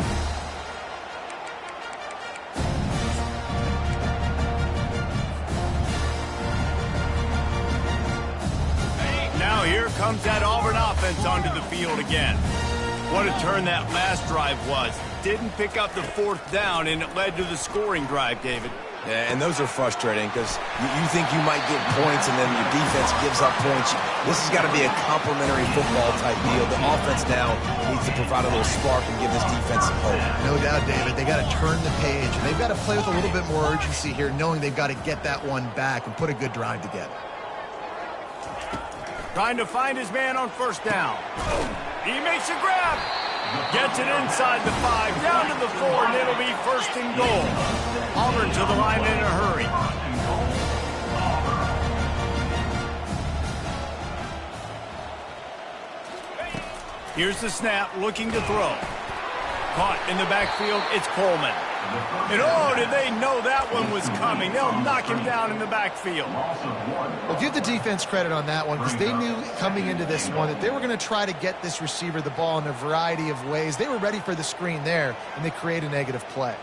Now here comes that Auburn offense onto the field again. What a turn that last drive was. Didn't pick up the 4th down, and it led to the scoring drive, David. Yeah, and those are frustrating because you think you might get points and then your defense gives up points. This has got to be a complementary football type deal. The offense now needs to provide a little spark and give this defense some hope. No doubt, David. They got to turn the page. They've got to play with a little bit more urgency here, knowing they've got to get that one back and put a good drive together. Trying to find his man on 1st down. He makes a grab. Gets it inside the 5, down to the 4, and it'll be 1st and goal. Auburn to the line in a hurry. Here's the snap, looking to throw. Caught in the backfield, it's Coleman. And oh, did they know that one was coming? They'll knock him down in the backfield. Well, give the defense credit on that one because they knew coming into this one that they were going to try to get this receiver the ball in a variety of ways. They were ready for the screen there, and they create a negative play.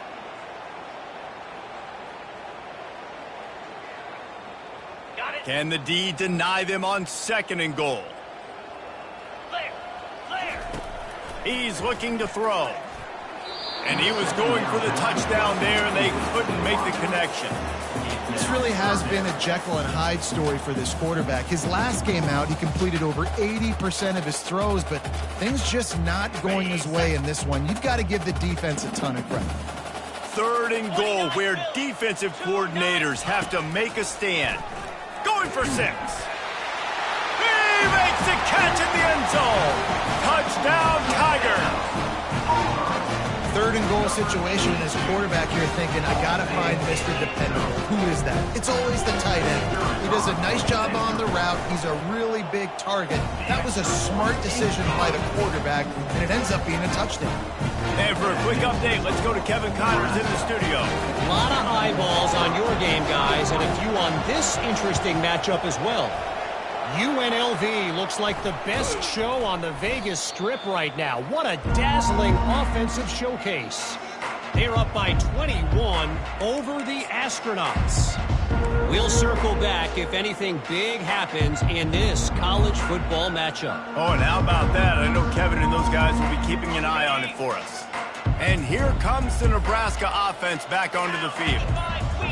Can the D deny them on 2nd and goal? He's looking to throw. And he was going for the touchdown there, and they couldn't make the connection. This really has been a Jekyll and Hyde story for this quarterback. His last game out, he completed over 80% of his throws, but things just not going his way in this one. You've got to give the defense a ton of credit. 3rd and goal, where defensive coordinators have to make a stand. Going for 6. He makes the catch in the end zone. Touchdown, Tigers. 3rd and goal situation, and his quarterback here thinking, I got to find Mr. Dependable. Who is that? It's always the tight end. He does a nice job on the route. He's a really big target. That was a smart decision by the quarterback, and it ends up being a touchdown. And for a quick update, let's go to Kevin Connors in the studio. A lot of eyeballs on your game, guys, and a few on this interesting matchup as well. UNLV looks like the best show on the Vegas Strip right now. What a dazzling offensive showcase. They're up by 21 over the Astronauts. We'll circle back if anything big happens in this college football matchup. Oh, and how about that? I know Kevin and those guys will be keeping an eye on it for us. And here comes the Nebraska offense back onto the field.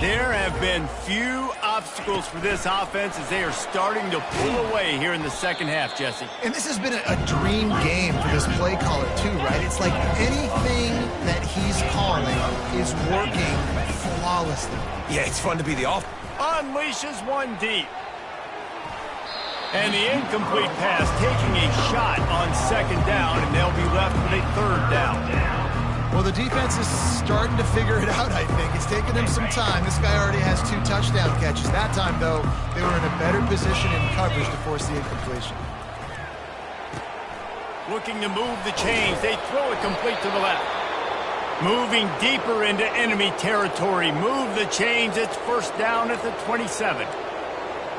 There have been few obstacles for this offense as they are starting to pull away here in the 2nd half, Jesse. And this has been a dream game for this play caller, too, right? It's like anything that he's calling is working flawlessly. Yeah, it's fun to be the off. Unleashes one deep. And the incomplete pass taking a shot on 2nd down, and they'll be left with a 3rd down. Well, the defense is starting to figure it out, I think. It's taken them some time. This guy already has 2 touchdown catches. That time, though, they were in a better position in coverage to force the incompletion. Looking to move the chains. They throw it complete to the left. Moving deeper into enemy territory. Move the chains. It's 1st down at the 27.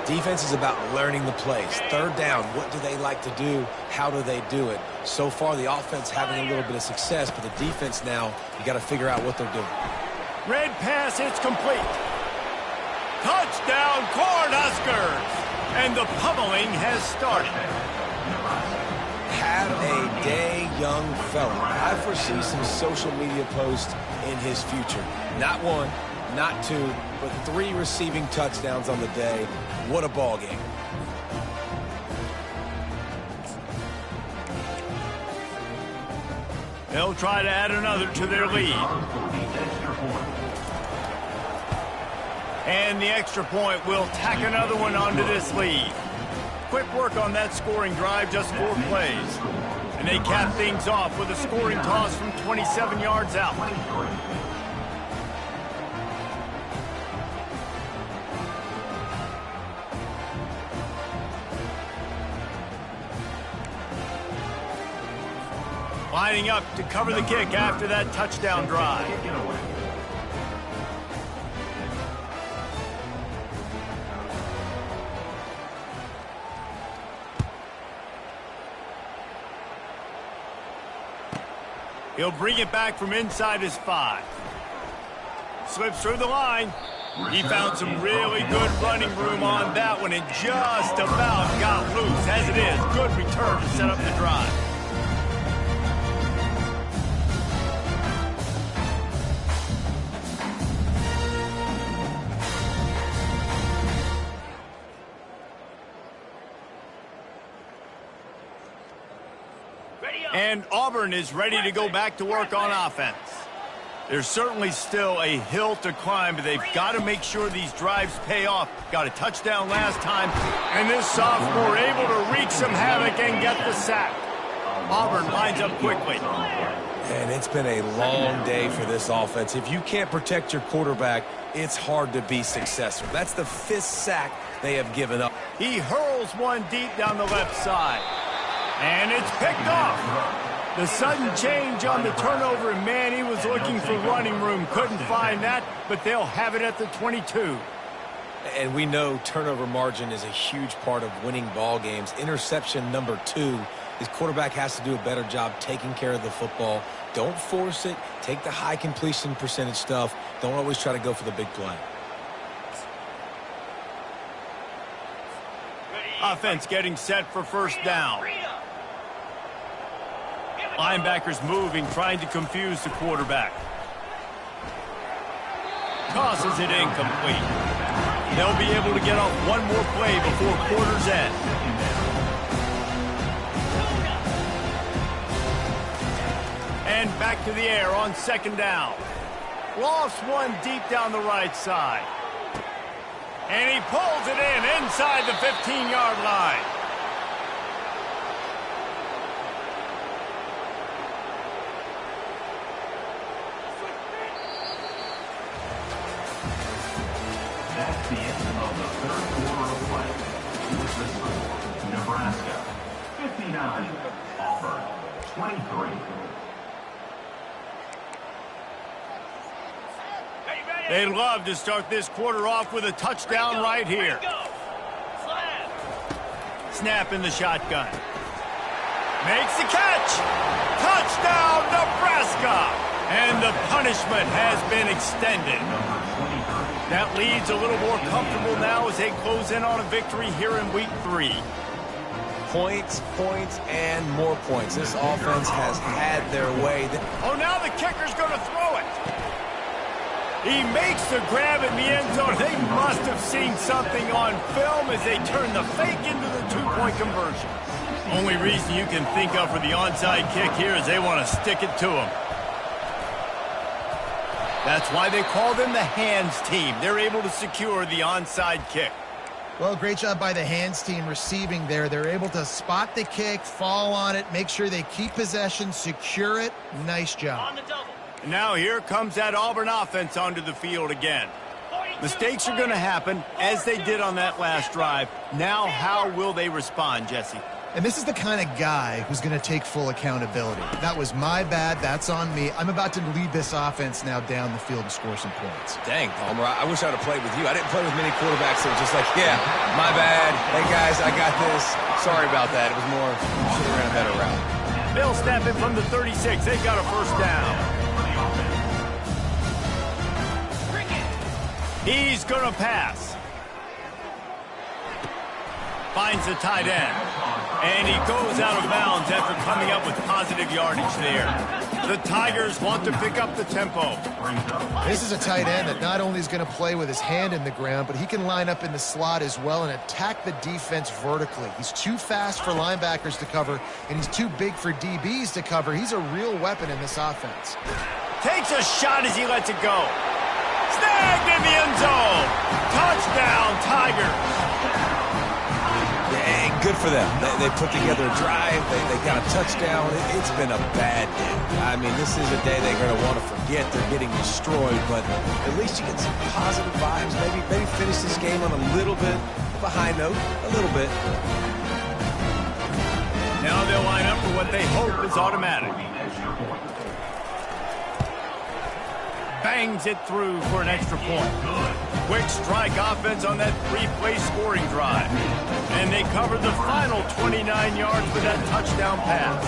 Defense is about learning the plays. 3rd down, what do they like to do? How do they do it? So far, the offense having a little bit of success, but the defense now, you got to figure out what they're doing. Red pass, it's complete. Touchdown, Cornhuskers! And the pummeling has started. Have a day, young fella. I foresee some social media posts in his future. Not 1, not 2, but 3 receiving touchdowns on the day. What a ball game. They'll try to add another to their lead. And the extra point will tack another one onto this lead. Quick work on that scoring drive, just 4 plays. And they cap things off with a scoring toss from 27 yards out. Lining up to cover the kick after that touchdown drive. He'll bring it back from inside his 5. Slips through the line. He found some really good running room on that one and just about got loose. As it is, good return to set up the drive. And Auburn is ready to go back to work on offense. There's certainly still a hill to climb, but they've got to make sure these drives pay off. Got a touchdown last time, and this sophomore able to wreak some havoc and get the sack. Auburn lines up quickly. And it's been a long day for this offense. If you can't protect your quarterback, it's hard to be successful. That's the 5th sack they have given up. He hurls one deep down the left side. And it's picked off. The sudden change on the turnover, and man, he was looking for running room. Couldn't find that, but they'll have it at the 22. And we know turnover margin is a huge part of winning ball games. Interception number 2. His quarterback has to do a better job taking care of the football. Don't force it. Take the high completion percentage stuff. Don't always try to go for the big play. Offense getting set for first down. Linebackers moving, trying to confuse the quarterback. Tosses it incomplete. They'll be able to get off one more play before quarter's end. And back to the air on second down. Lost one deep down the right side. And he pulls it in inside the 15-yard line. That's the end of the third quarter of play. With the score, Nebraska 59, Auburn 23. They'd love to start this quarter off with a touchdown right here. Snap in the shotgun. Makes the catch. Touchdown, Nebraska. And the punishment has been extended. That lead's a little more comfortable now as they close in on a victory here in week 3. Points, points, and more points. This offense has had their way. Oh, now the kicker's going to throw it. He makes the grab in the end zone. They must have seen something on film as they turn the fake into the two-point conversion. Only reason you can think of for the onside kick here is they want to stick it to him. That's why they call them the hands team. They're able to secure the onside kick. Well, great job by the hands team receiving there. They're able to spot the kick, fall on it, make sure they keep possession, secure it. Nice job. On the double. And now here comes that Auburn offense onto the field again. Mistakes are going to happen, as they did on that last drive. Now, how will they respond, Jesse? And this is the kind of guy who's going to take full accountability. That was my bad. That's on me. I'm about to lead this offense now down the field and score some points. Dang, Palmer, I wish I would have played with you. I didn't play with many quarterbacks that were just like, yeah, my bad. Hey, guys, I got this. Sorry about that. It was more, should have ran a better route. They'll snap it from the 36. They've got a first down. He's going to pass. Finds the tight end. And he goes out of bounds after coming up with positive yardage there. The Tigers want to pick up the tempo. This is a tight end that not only is going to play with his hand in the ground, but he can line up in the slot as well and attack the defense vertically. He's too fast for linebackers to cover, and he's too big for DBs to cover. He's a real weapon in this offense. Takes a shot as he lets it go. Snagged in the end zone. Touchdown, Tigers. And good for them. They put together a drive. They got a touchdown. It's been a bad day. I mean, this is a day they're going to want to forget. They're getting destroyed, but at least you get some positive vibes. Maybe finish this game on a little bit of a high note. A little bit. Now they'll line up for what they hope is automatic. Bangs it through for an extra point. Quick strike offense on that three-play scoring drive. And they covered the final 29 yards with that touchdown pass.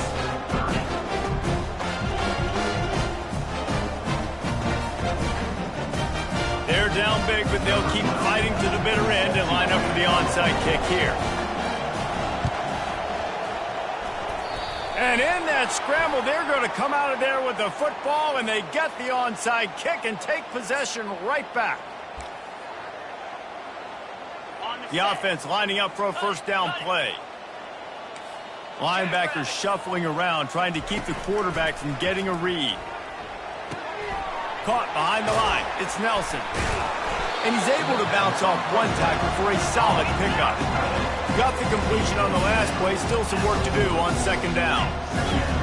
They're down big, but they'll keep fighting to the bitter end and line up for the onside kick here. And in that scramble, they're going to come out of there with the football, and they get the onside kick and take possession right back. The offense lining up for a first down play. Linebackers shuffling around, trying to keep the quarterback from getting a read. Caught behind the line. It's Nelson. And he's able to bounce off one tackle for a solid pickup. Got the completion on the last play. Still some work to do on second down.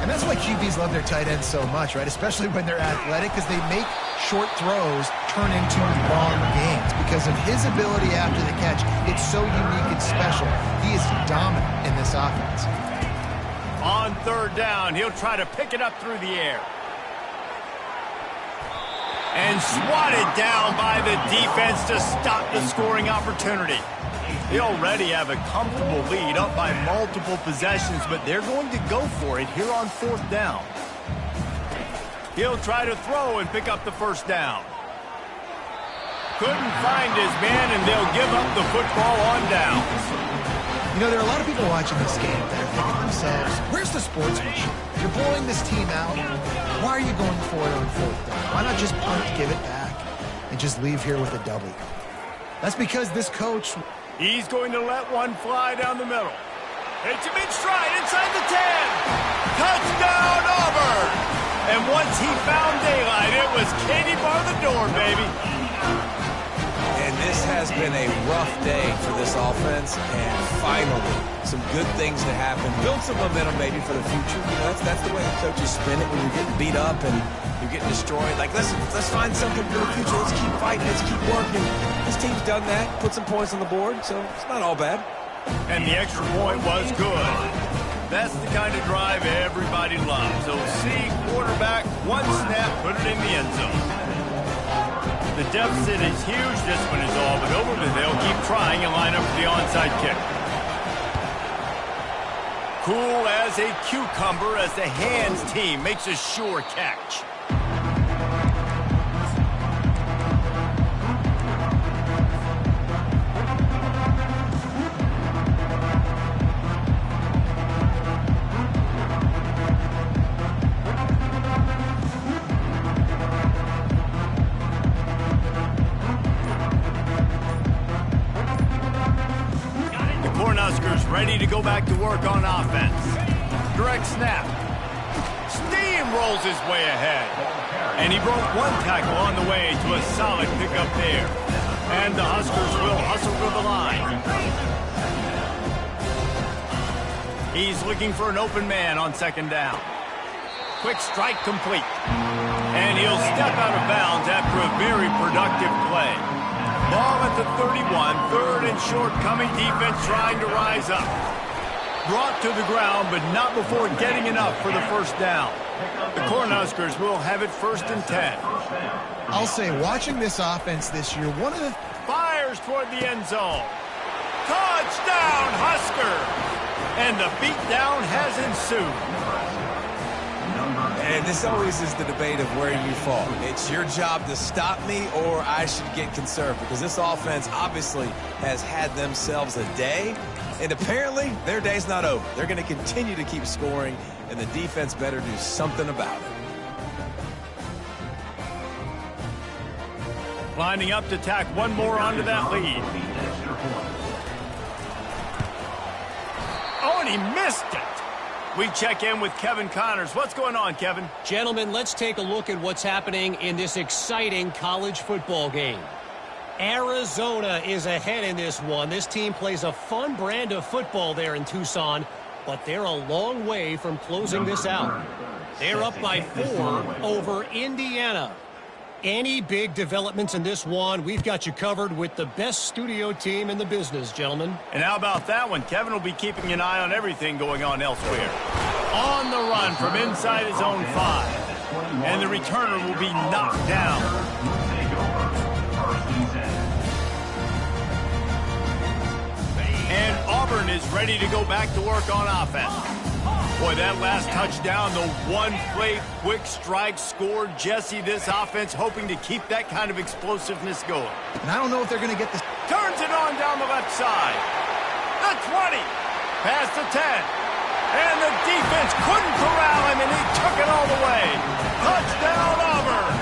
And that's why QBs love their tight ends so much, right? Especially when they're athletic, because they make short throws turn into long gains. Because of his ability after the catch, it's so unique and special. He is dominant in this offense. On third down, he'll try to pick it up through the air. And swatted down by the defense to stop the scoring opportunity. They already have a comfortable lead up by multiple possessions, but they're going to go for it here on fourth down. He'll try to throw and pick up the first down. Couldn't find his man, and they'll give up the football on down. You know, there are a lot of people watching this game that are thinking to themselves, where's the sportsmanship? You're blowing this team out. Why are you going for it on fourth down? Why not just punt, give it back, and just leave here with a W? That's because this coach... He's going to let one fly down the middle. It's a mid-stride inside the 10. Touchdown, Auburn! And once he found daylight, it was Katie bar the door, baby. And this has been a rough day for this offense, and finally, some good things to happen. Build some momentum maybe for the future. You know, that's the way the coaches spin it when you're getting beat up and you're getting destroyed. Like, let's find something for the future. Let's keep fighting. Let's keep working. This team's done that, put some points on the board, so it's not all bad. And the extra point was good. That's the kind of drive everybody loves. So see quarterback, one snap, put it in the end zone. The deficit is huge. This one is all but over, but they'll keep trying and line up for the onside kick. Cool as a cucumber as the hands team makes a sure catch. Ready to go back to work on offense. Direct snap. Steamrolls his way ahead. And he broke one tackle on the way to a solid pickup there. And the Huskers will hustle for the line. He's looking for an open man on second down. Quick strike complete. And he'll step out of bounds after a very productive play. Ball at the 31, third and short coming, defense trying to rise up. Brought to the ground, but not before getting enough for the first down. The Cornhuskers will have it 1st and 10. I'll say, watching this offense this year, one of the... Fires toward the end zone. Touchdown, Husker! And the beatdown has ensued. And this always is the debate of where you fall. It's your job to stop me, or I should get conserved, because this offense obviously has had themselves a day, and apparently their day's not over. They're going to continue to keep scoring, and the defense better do something about it. Lining up to tack one more onto that lead. Oh, and he missed it. We check in with Kevin Connors. What's going on, Kevin? Gentlemen, let's take a look at what's happening in this exciting college football game. Arizona is ahead in this one. This team plays a fun brand of football there in Tucson, but they're a long way from closing this out. They're up by 4 over Indiana. Any big developments in this one, we've got you covered with the best studio team in the business, gentlemen. And how about that one? Kevin will be keeping an eye on everything going on elsewhere. On the run from inside his own 5. And the returner will be knocked down. And Auburn is ready to go back to work on offense. Boy, that last touchdown, the one-play quick strike scored. Jesse, this offense hoping to keep that kind of explosiveness going. And I don't know if they're going to get this. Turns it on down the left side. The 20. Past the 10. And the defense couldn't corral him, and he took it all the way. Touchdown, Auburn.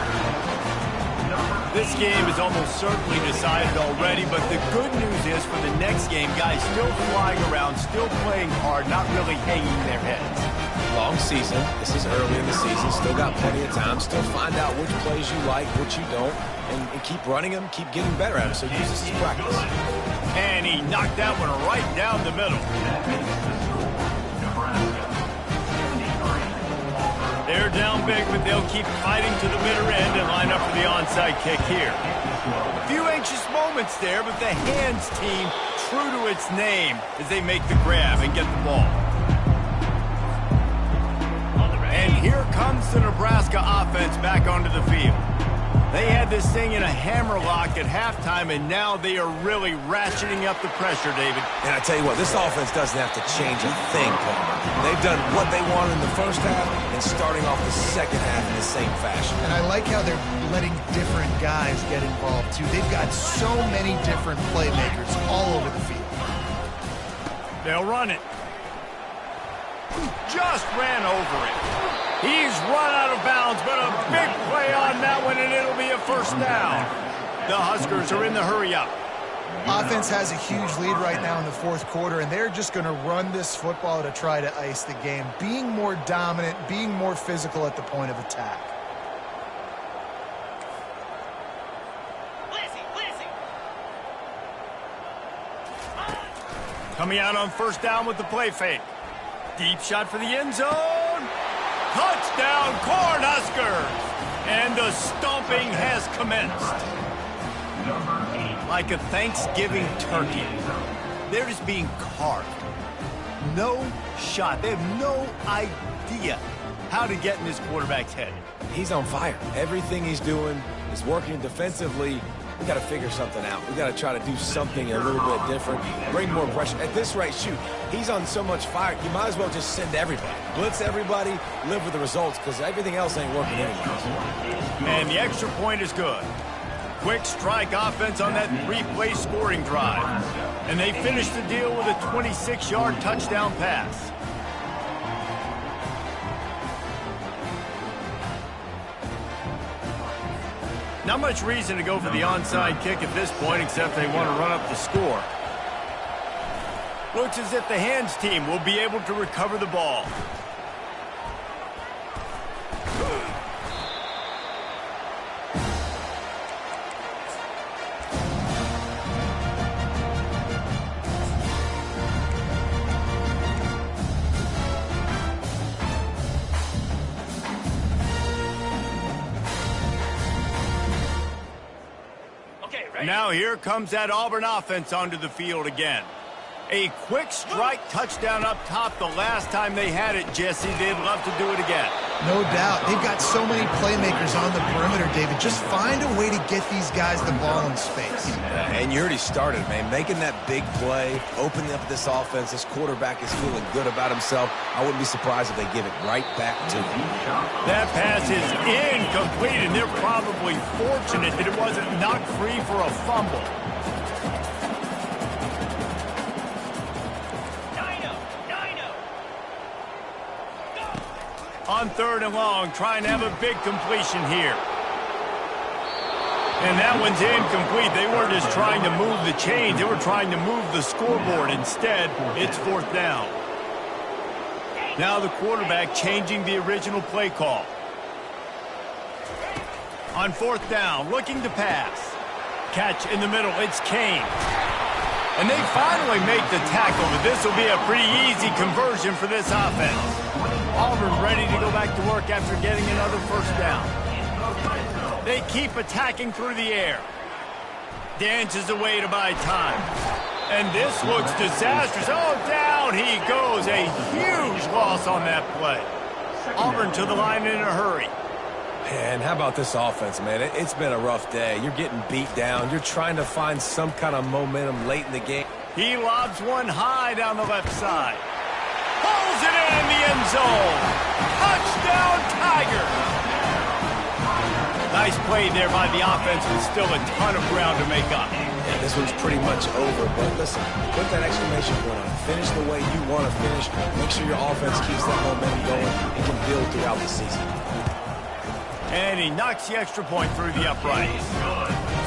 This game is almost certainly decided already, but the good news is for the next game, guys still flying around, still playing hard, not really hanging their heads. Long season. This is early in the season. Still got plenty of time. Still find out which plays you like, which you don't, and keep running them, keep getting better at it. So use this as practice. And he knocked that one right down the middle. They're down big, but they'll keep fighting to the bitter end and line up for the onside kick here. A few anxious moments there, but the hands team true to its name as they make the grab and get the ball. They had this thing in a hammerlock at halftime, and now they are really ratcheting up the pressure, David. And I tell you what, this offense doesn't have to change a thing, Palmer. They've done what they wanted in the first half and starting off the second half in the same fashion. And I like how they're letting different guys get involved, too. They've got so many different playmakers all over the field. They'll run it. Just ran over it. He's run out of bounds, but a big play on that one, and it'll be a first down. The Huskers are in the hurry-up. Offense has a huge lead right now in the fourth quarter, and they're just going to run this football to try to ice the game, being more dominant, being more physical at the point of attack. Coming out on first down with the play fake. Deep shot for the end zone. Touchdown, Cornhuskers! And the stomping has commenced. Like a Thanksgiving turkey. They're just being carved. No shot. They have no idea how to get in this quarterback's head. He's on fire. Everything he's doing is working defensively. We got to figure something out. We got to try to do something a little bit different. Bring more pressure. At this rate, shoot, he's on so much fire. You might as well just send everybody. Blitz everybody, live with the results, because everything else ain't working anyways. And the extra point is good. Quick strike offense on that three-play scoring drive. And they finish the deal with a 26-yard touchdown pass. Not much reason to go for the onside kick at this point, except they want to run up the score. Looks as if the hands team will be able to recover the ball. Now here comes that Auburn offense onto the field again. A quick strike touchdown up top the last time they had it, Jesse. They'd love to do it again. No doubt. They've got so many playmakers on the perimeter, David. Just find a way to get these guys the ball in space. And you already started, man. Making that big play, opening up this offense. This quarterback is feeling good about himself. I wouldn't be surprised if they give it right back to him. That pass is incomplete, and they're probably fortunate that it wasn't knocked free for a fumble. On third and long, trying to have a big completion here. And that one's incomplete. They weren't just trying to move the chains. They were trying to move the scoreboard. Instead, it's fourth down. Now the quarterback changing the original play call. On fourth down, looking to pass. Catch in the middle, it's Kane. And they finally make the tackle, but this will be a pretty easy conversion for this offense. Auburn ready to go back to work after getting another first down. They keep attacking through the air. Dances away to buy time. And this looks disastrous. Oh, down he goes. A huge loss on that play. Auburn to the line in a hurry. And how about this offense, man? It's been a rough day. You're getting beat down. You're trying to find some kind of momentum late in the game. He lobs one high down the left side. Pulls it in the end zone. Touchdown, Tigers. Nice play there by the offense, but still a ton of ground to make up. Yeah, this one's pretty much over, but listen, put that exclamation point on it. Finish the way you want to finish. Make sure your offense keeps that momentum going and can build throughout the season. And he knocks the extra point through the uprights.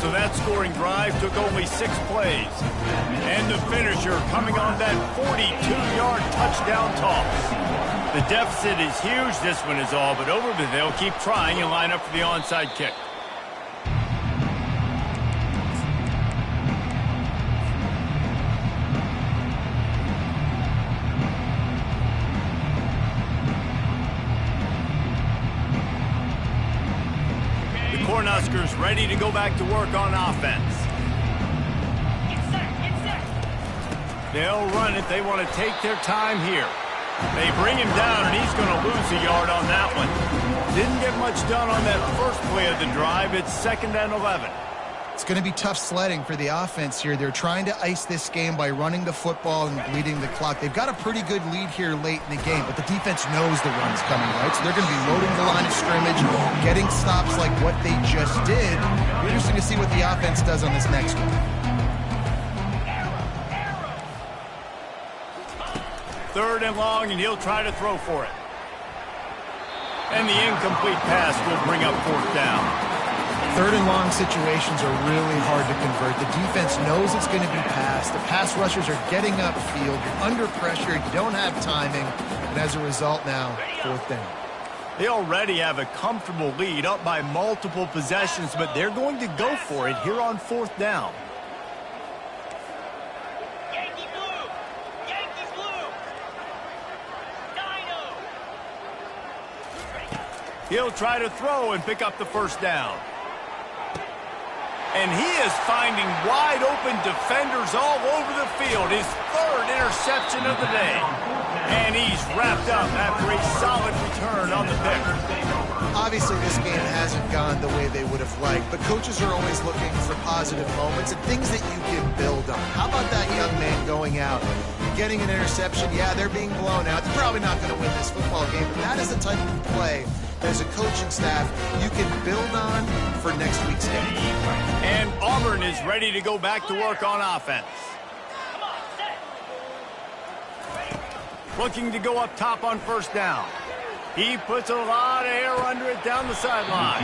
So that scoring drive took only 6 plays. And the finisher coming on that 42-yard touchdown toss. The deficit is huge. This one is all but over, but they'll keep trying and line up for the onside kick. The Cornhuskers ready to go back to work on offense. They'll run it. They want to take their time here. They bring him down, and he's going to lose a yard on that one. Didn't get much done on that first play of the drive. It's 2nd and 11. It's going to be tough sledding for the offense here. They're trying to ice this game by running the football and bleeding the clock. They've got a pretty good lead here late in the game, but the defense knows the run's coming, right? So they're going to be loading the line of scrimmage, getting stops like what they just did. It'll be interesting to see what the offense does on this next one. 3rd and long, and he'll try to throw for it. And the incomplete pass will bring up 4th down. 3rd and long situations are really hard to convert. The defense knows it's going to be passed. The pass rushers are getting upfield. You're under pressure. You don't have timing. And as a result now, 4th down. They already have a comfortable lead up by multiple possessions, but they're going to go for it here on 4th down. Yankee blue! Yankee blue! Dino! He'll try to throw and pick up the 1st down. And he is finding wide-open defenders all over the field. His 3rd interception of the day. And he's wrapped up after a solid return on the pick. Obviously, this game hasn't gone the way they would have liked, but coaches are always looking for positive moments and things that you can build on. How about that young man going out, getting an interception? Yeah, they're being blown out. They're probably not going to win this football game, but that is the type of play as a coaching staff you can build on for next week's game. And Auburn is ready to go back to work on offense. Come on, set! Looking to go up top on 1st down. He puts a lot of air under it down the sideline.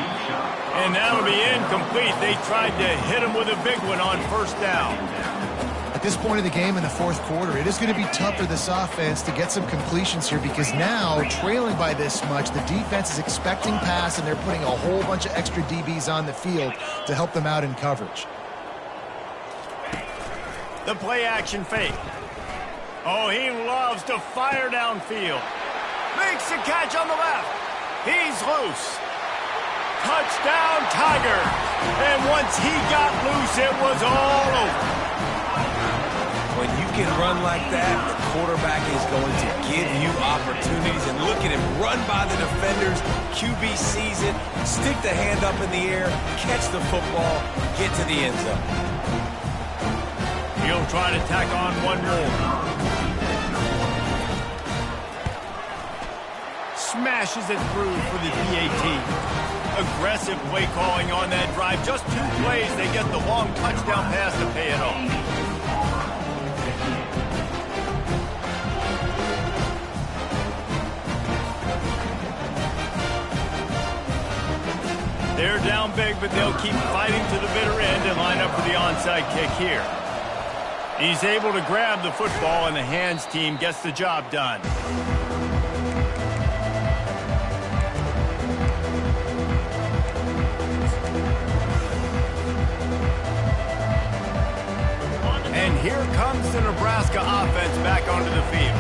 And that'll be incomplete. They tried to hit him with a big one on 1st down. At this point of the game in the 4th quarter, it is going to be tough for this offense to get some completions here because now, trailing by this much, the defense is expecting pass and they're putting a whole bunch of extra DBs on the field to help them out in coverage. The play action fake. Oh, he loves to fire downfield. Makes the catch on the left. He's loose. Touchdown, Tiger. And once he got loose, it was all over. When you can run like that, the quarterback is going to give you opportunities. And look at him run by the defenders. QB sees it, stick the hand up in the air, catch the football, get to the end zone. He'll try to tack on one more. Smashes it through for the PAT. Aggressive play calling on that drive. Just 2 plays, they get the long touchdown pass to pay it off. They're down big, but they'll keep fighting to the bitter end and line up for the onside kick here. He's able to grab the football, and the hands team gets the job done. And here comes the Nebraska offense back onto the field.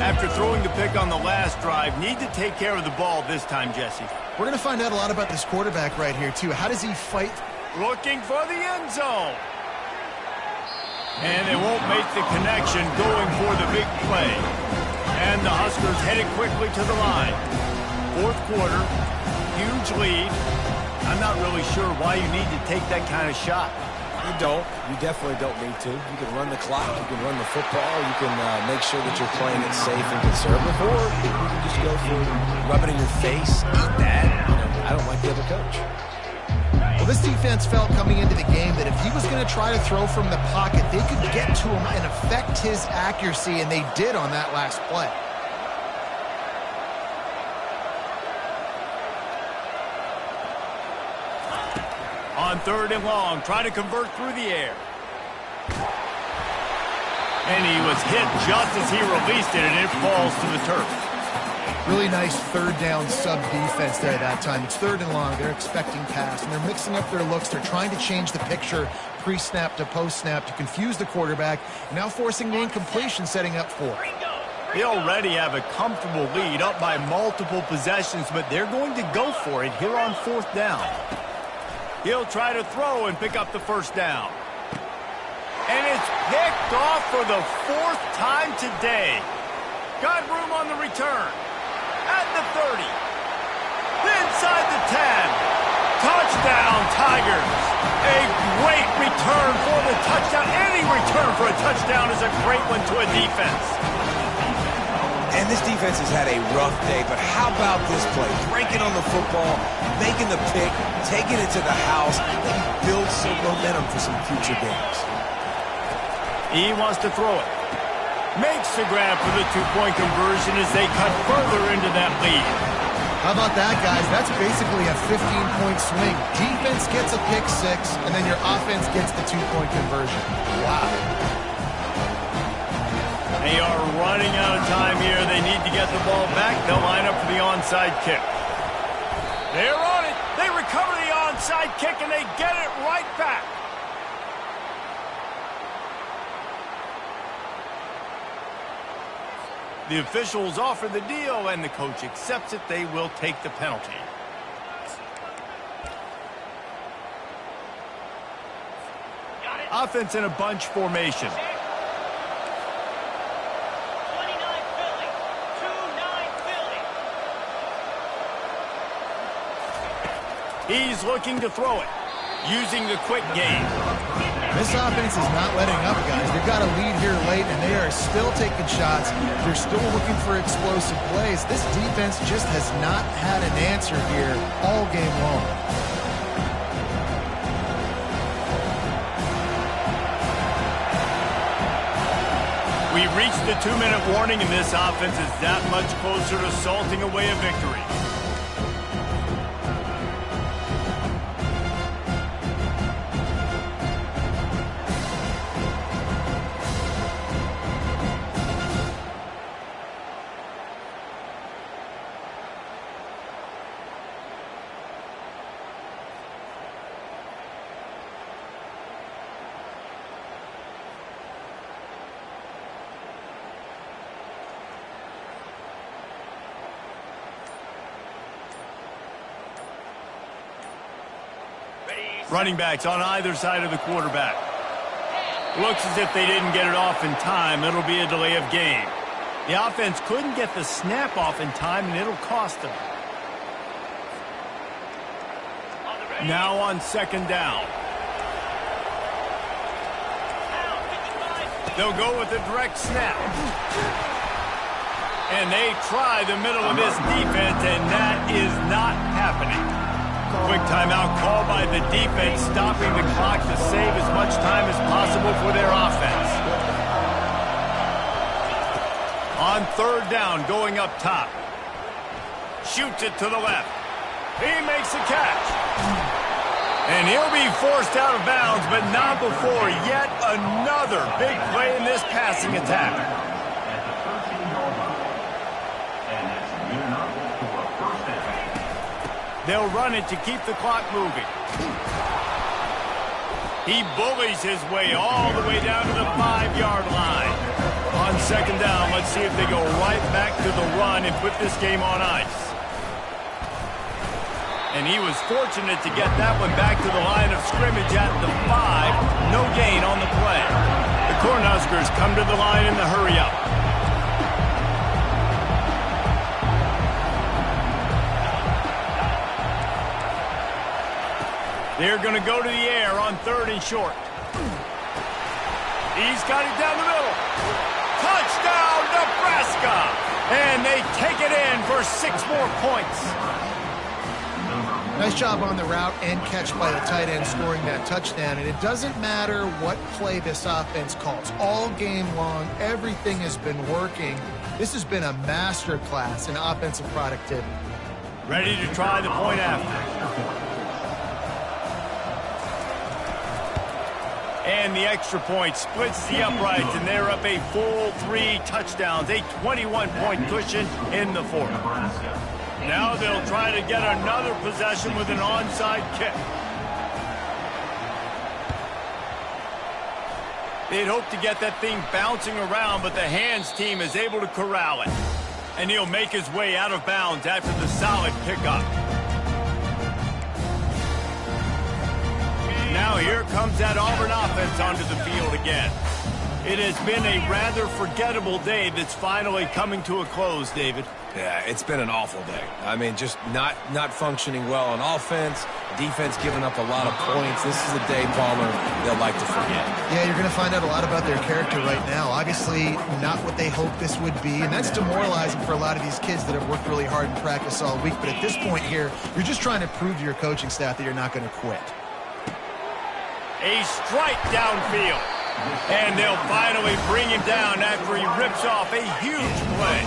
After throwing the pick on the last drive, need to take care of the ball this time, Jesse. We're going to find out a lot about this quarterback right here, too. How does he fight? Looking for the end zone. And they won't make the connection going for the big play. And the Huskers headed quickly to the line. 4th quarter, huge lead. I'm not really sure why you need to take that kind of shot. You don't. You definitely don't need to. You can run the clock. You can run the football. You can make sure that you're playing it safe and conservative. Or you can just go for rub it in your face, eat that. I don't like the other coach. Well, this defense felt coming into the game that if he was going to try to throw from the pocket, they could get to him and affect his accuracy, and they did on that last play. On 3rd and long, trying to convert through the air. And he was hit just as he released it, and it falls to the turf. Really nice 3rd down sub defense there that time. It's 3rd and long. They're expecting pass, and they're mixing up their looks. They're trying to change the picture pre-snap to post-snap to confuse the quarterback, now forcing the incompletion, setting up 4. They already have a comfortable lead up by multiple possessions, but they're going to go for it here on 4th down. He'll try to throw and pick up the 1st down. And it's picked off for the 4th time today. Got room on the return. At the 30. Inside the 10. Touchdown, Tigers. A great return for the touchdown. Any return for a touchdown is a great one to a defense. And this defense has had a rough day, but how about this play? Breaking on the football, making the pick, taking it to the house, maybe build some momentum for some future games. He wants to throw it. Makes the grab for the two-point conversion as they cut further into that lead. How about that, guys? That's basically a 15-point swing. Defense gets a pick six, and then your offense gets the two-point conversion. Wow. They are running out of time here. They need to get the ball back. They'll line up for the onside kick. They're on it. They recover the onside kick, and they get it right back. The officials offer the deal, and the coach accepts it. They will take the penalty. Offense in a bunch formation. 29 Philly. 2-9 Philly. He's looking to throw it, using the quick game. This offense is not letting up, guys. They've got a lead here late, and they are still taking shots. They're still looking for explosive plays. This defense just has not had an answer here all game long. We reached the 2-minute warning, and this offense is that much closer to salting away a victory. Running backs on either side of the quarterback. Looks as if they didn't get it off in time. It'll be a delay of game. The offense couldn't get the snap off in time, and it'll cost them. Now on second down. They'll go with a direct snap. And they try the middle of this defense, and that is not happening. Quick timeout called by the defense, stopping the clock to save as much time as possible for their offense. On third down, going up top. Shoots it to the left. He makes a catch. And he'll be forced out of bounds, but not before yet another big play in this passing attack. They'll run it to keep the clock moving. He bullies his way all the way down to the 5-yard line. On second down, let's see if they go right back to the run and put this game on ice. And he was fortunate to get that one back to the line of scrimmage at the 5. No gain on the play. The Cornhuskers come to the line in the hurry-up. They're going to go to the air on third and short. He's got it down the middle. Touchdown, Nebraska! And they take it in for 6 more points. Nice job on the route and catch by the tight end scoring that touchdown. And it doesn't matter what play this offense calls. All game long, everything has been working. This has been a master class in offensive productivity. Ready to try the point after. And the extra point splits the uprights, and they're up a full 3 touchdowns, a 21-point cushion in the fourth. Now they'll try to get another possession with an onside kick. They'd hope to get that thing bouncing around, but the hands team is able to corral it. And he'll make his way out of bounds after the solid pickup. Now here comes that Auburn offense onto the field again. It has been a rather forgettable day that's finally coming to a close, David. Yeah, it's been an awful day. I mean, just not functioning well on offense, defense giving up a lot of points. This is a day, Palmer, they'll like to forget. Yeah, you're going to find out a lot about their character right now. Obviously, not what they hoped this would be, and that's demoralizing for a lot of these kids that have worked really hard in practice all week. But at this point here, you're just trying to prove to your coaching staff that you're not going to quit. A strike downfield. And they'll finally bring him down after he rips off a huge play.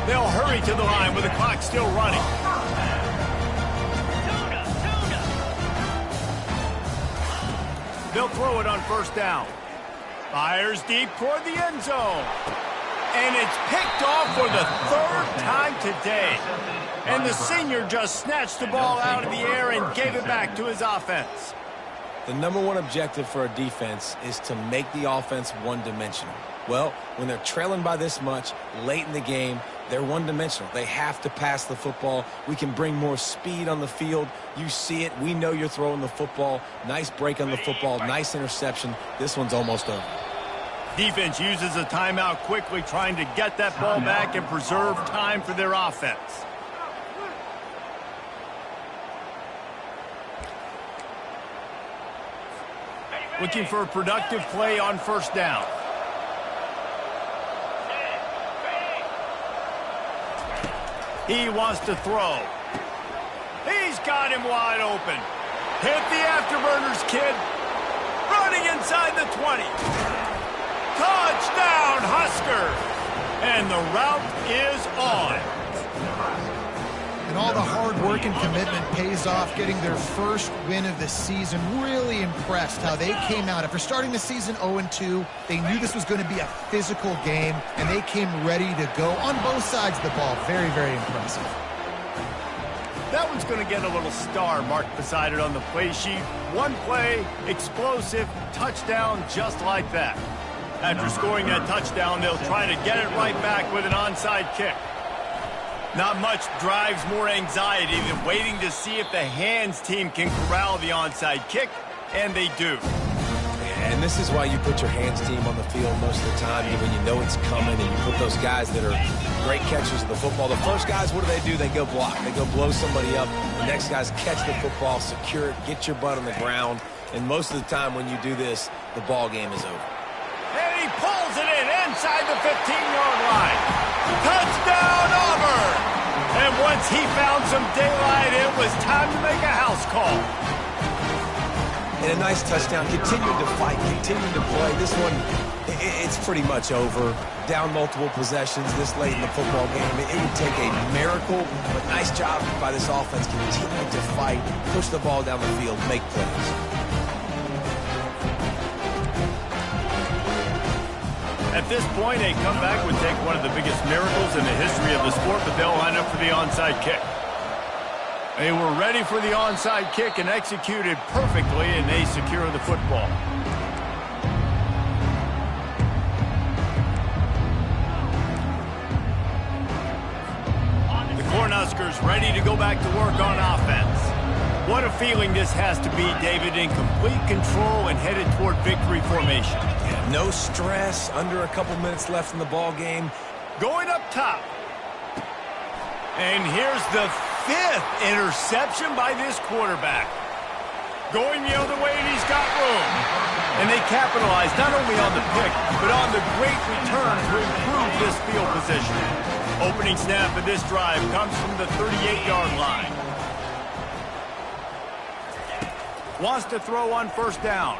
They'll hurry to the line with the clock still running. They'll throw it on first down. Fires deep toward the end zone. And it's picked off for the third time today. And the senior just snatched the ball out of the air and gave it back to his offense. The number one objective for a defense is to make the offense one-dimensional. Well, when they're trailing by this much late in the game, they're one-dimensional. They have to pass the football. We can bring more speed on the field. You see it. We know you're throwing the football. Nice break on the football. Nice interception. This one's almost over. Defense uses a timeout quickly, trying to get that ball back and preserve time for their offense. Looking for a productive play on first down. He wants to throw. He's got him wide open. Hit the afterburners, kid. Running inside the 20. Touchdown, Huskers. And the route is on. And all the hard work and commitment pays off, getting their first win of the season. Really impressed how they came out. After starting the season 0-2, they knew this was going to be a physical game, and they came ready to go on both sides of the ball. Very, very impressive. That one's going to get a little star marked beside it on the play sheet. One play, explosive, touchdown, just like that. After scoring that touchdown, they'll try to get it right back with an onside kick. Not much drives more anxiety than waiting to see if the hands team can corral the onside kick, and they do. And this is why you put your hands team on the field most of the time, when you know it's coming, and you put those guys that are great catchers of the football. The first guys, what do? They go block. They go blow somebody up. The next guys catch the football, secure it, get your butt on the ground. And most of the time when you do this, the ball game is over. And he pulls it in inside the 15-yard line. Touchdown, Auburn! And once he found some daylight, it was time to make a house call. And a nice touchdown. Continued to fight, continued to play. This one, it's pretty much over. Down multiple possessions this late in the football game. It would take a miracle, but nice job by this offense. Continuing to fight, push the ball down the field, make plays. At this point, a comeback would take one of the biggest miracles in the history of the sport, but they'll line up for the onside kick. They were ready for the onside kick and executed perfectly, and they secure the football. The Cornhuskers ready to go back to work on offense. What a feeling this has to be, David, in complete control and headed toward victory formation. Yeah, no stress, under a couple minutes left in the ball game. Going up top. And here's the 5th interception by this quarterback. Going the other way, and he's got room. And they capitalize not only on the pick, but on the great return to improve this field position. Opening snap of this drive comes from the 38-yard line. Wants to throw on first down.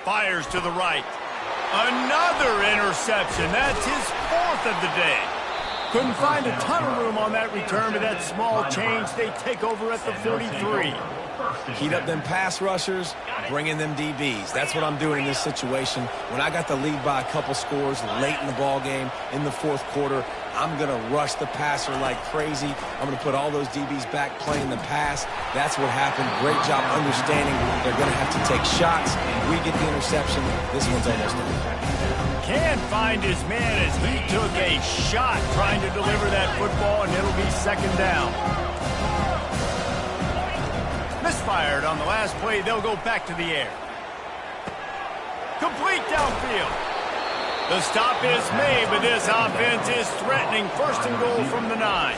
Fires to the right. Another interception. That's his 4th of the day. Couldn't find a ton of room on that return, but that small change, they take over at the 43. Heat up them pass rushers, bring in them DBs. That's what I'm doing in this situation. When I got the lead by a couple scores late in the ball game, in the 4th quarter, I'm going to rush the passer like crazy. I'm going to put all those DBs back playing the pass. That's what happened. Great job understanding they're going to have to take shots. We get the interception. This one's almost over. Can't find his man as he took a shot trying to deliver that football, and it'll be second down. Misfired on the last play. They'll go back to the air. Complete downfield. The stop is made, but this offense is threatening. First and goal from the 9.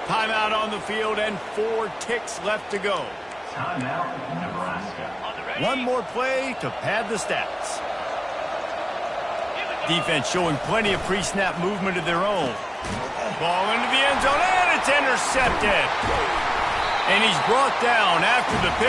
Timeout on the field and 4 ticks left to go. Timeout, Nebraska. One more play to pad the stats. Defense showing plenty of pre-snap movement of their own. Ball into the end zone, and it's intercepted. And he's brought down after the pick.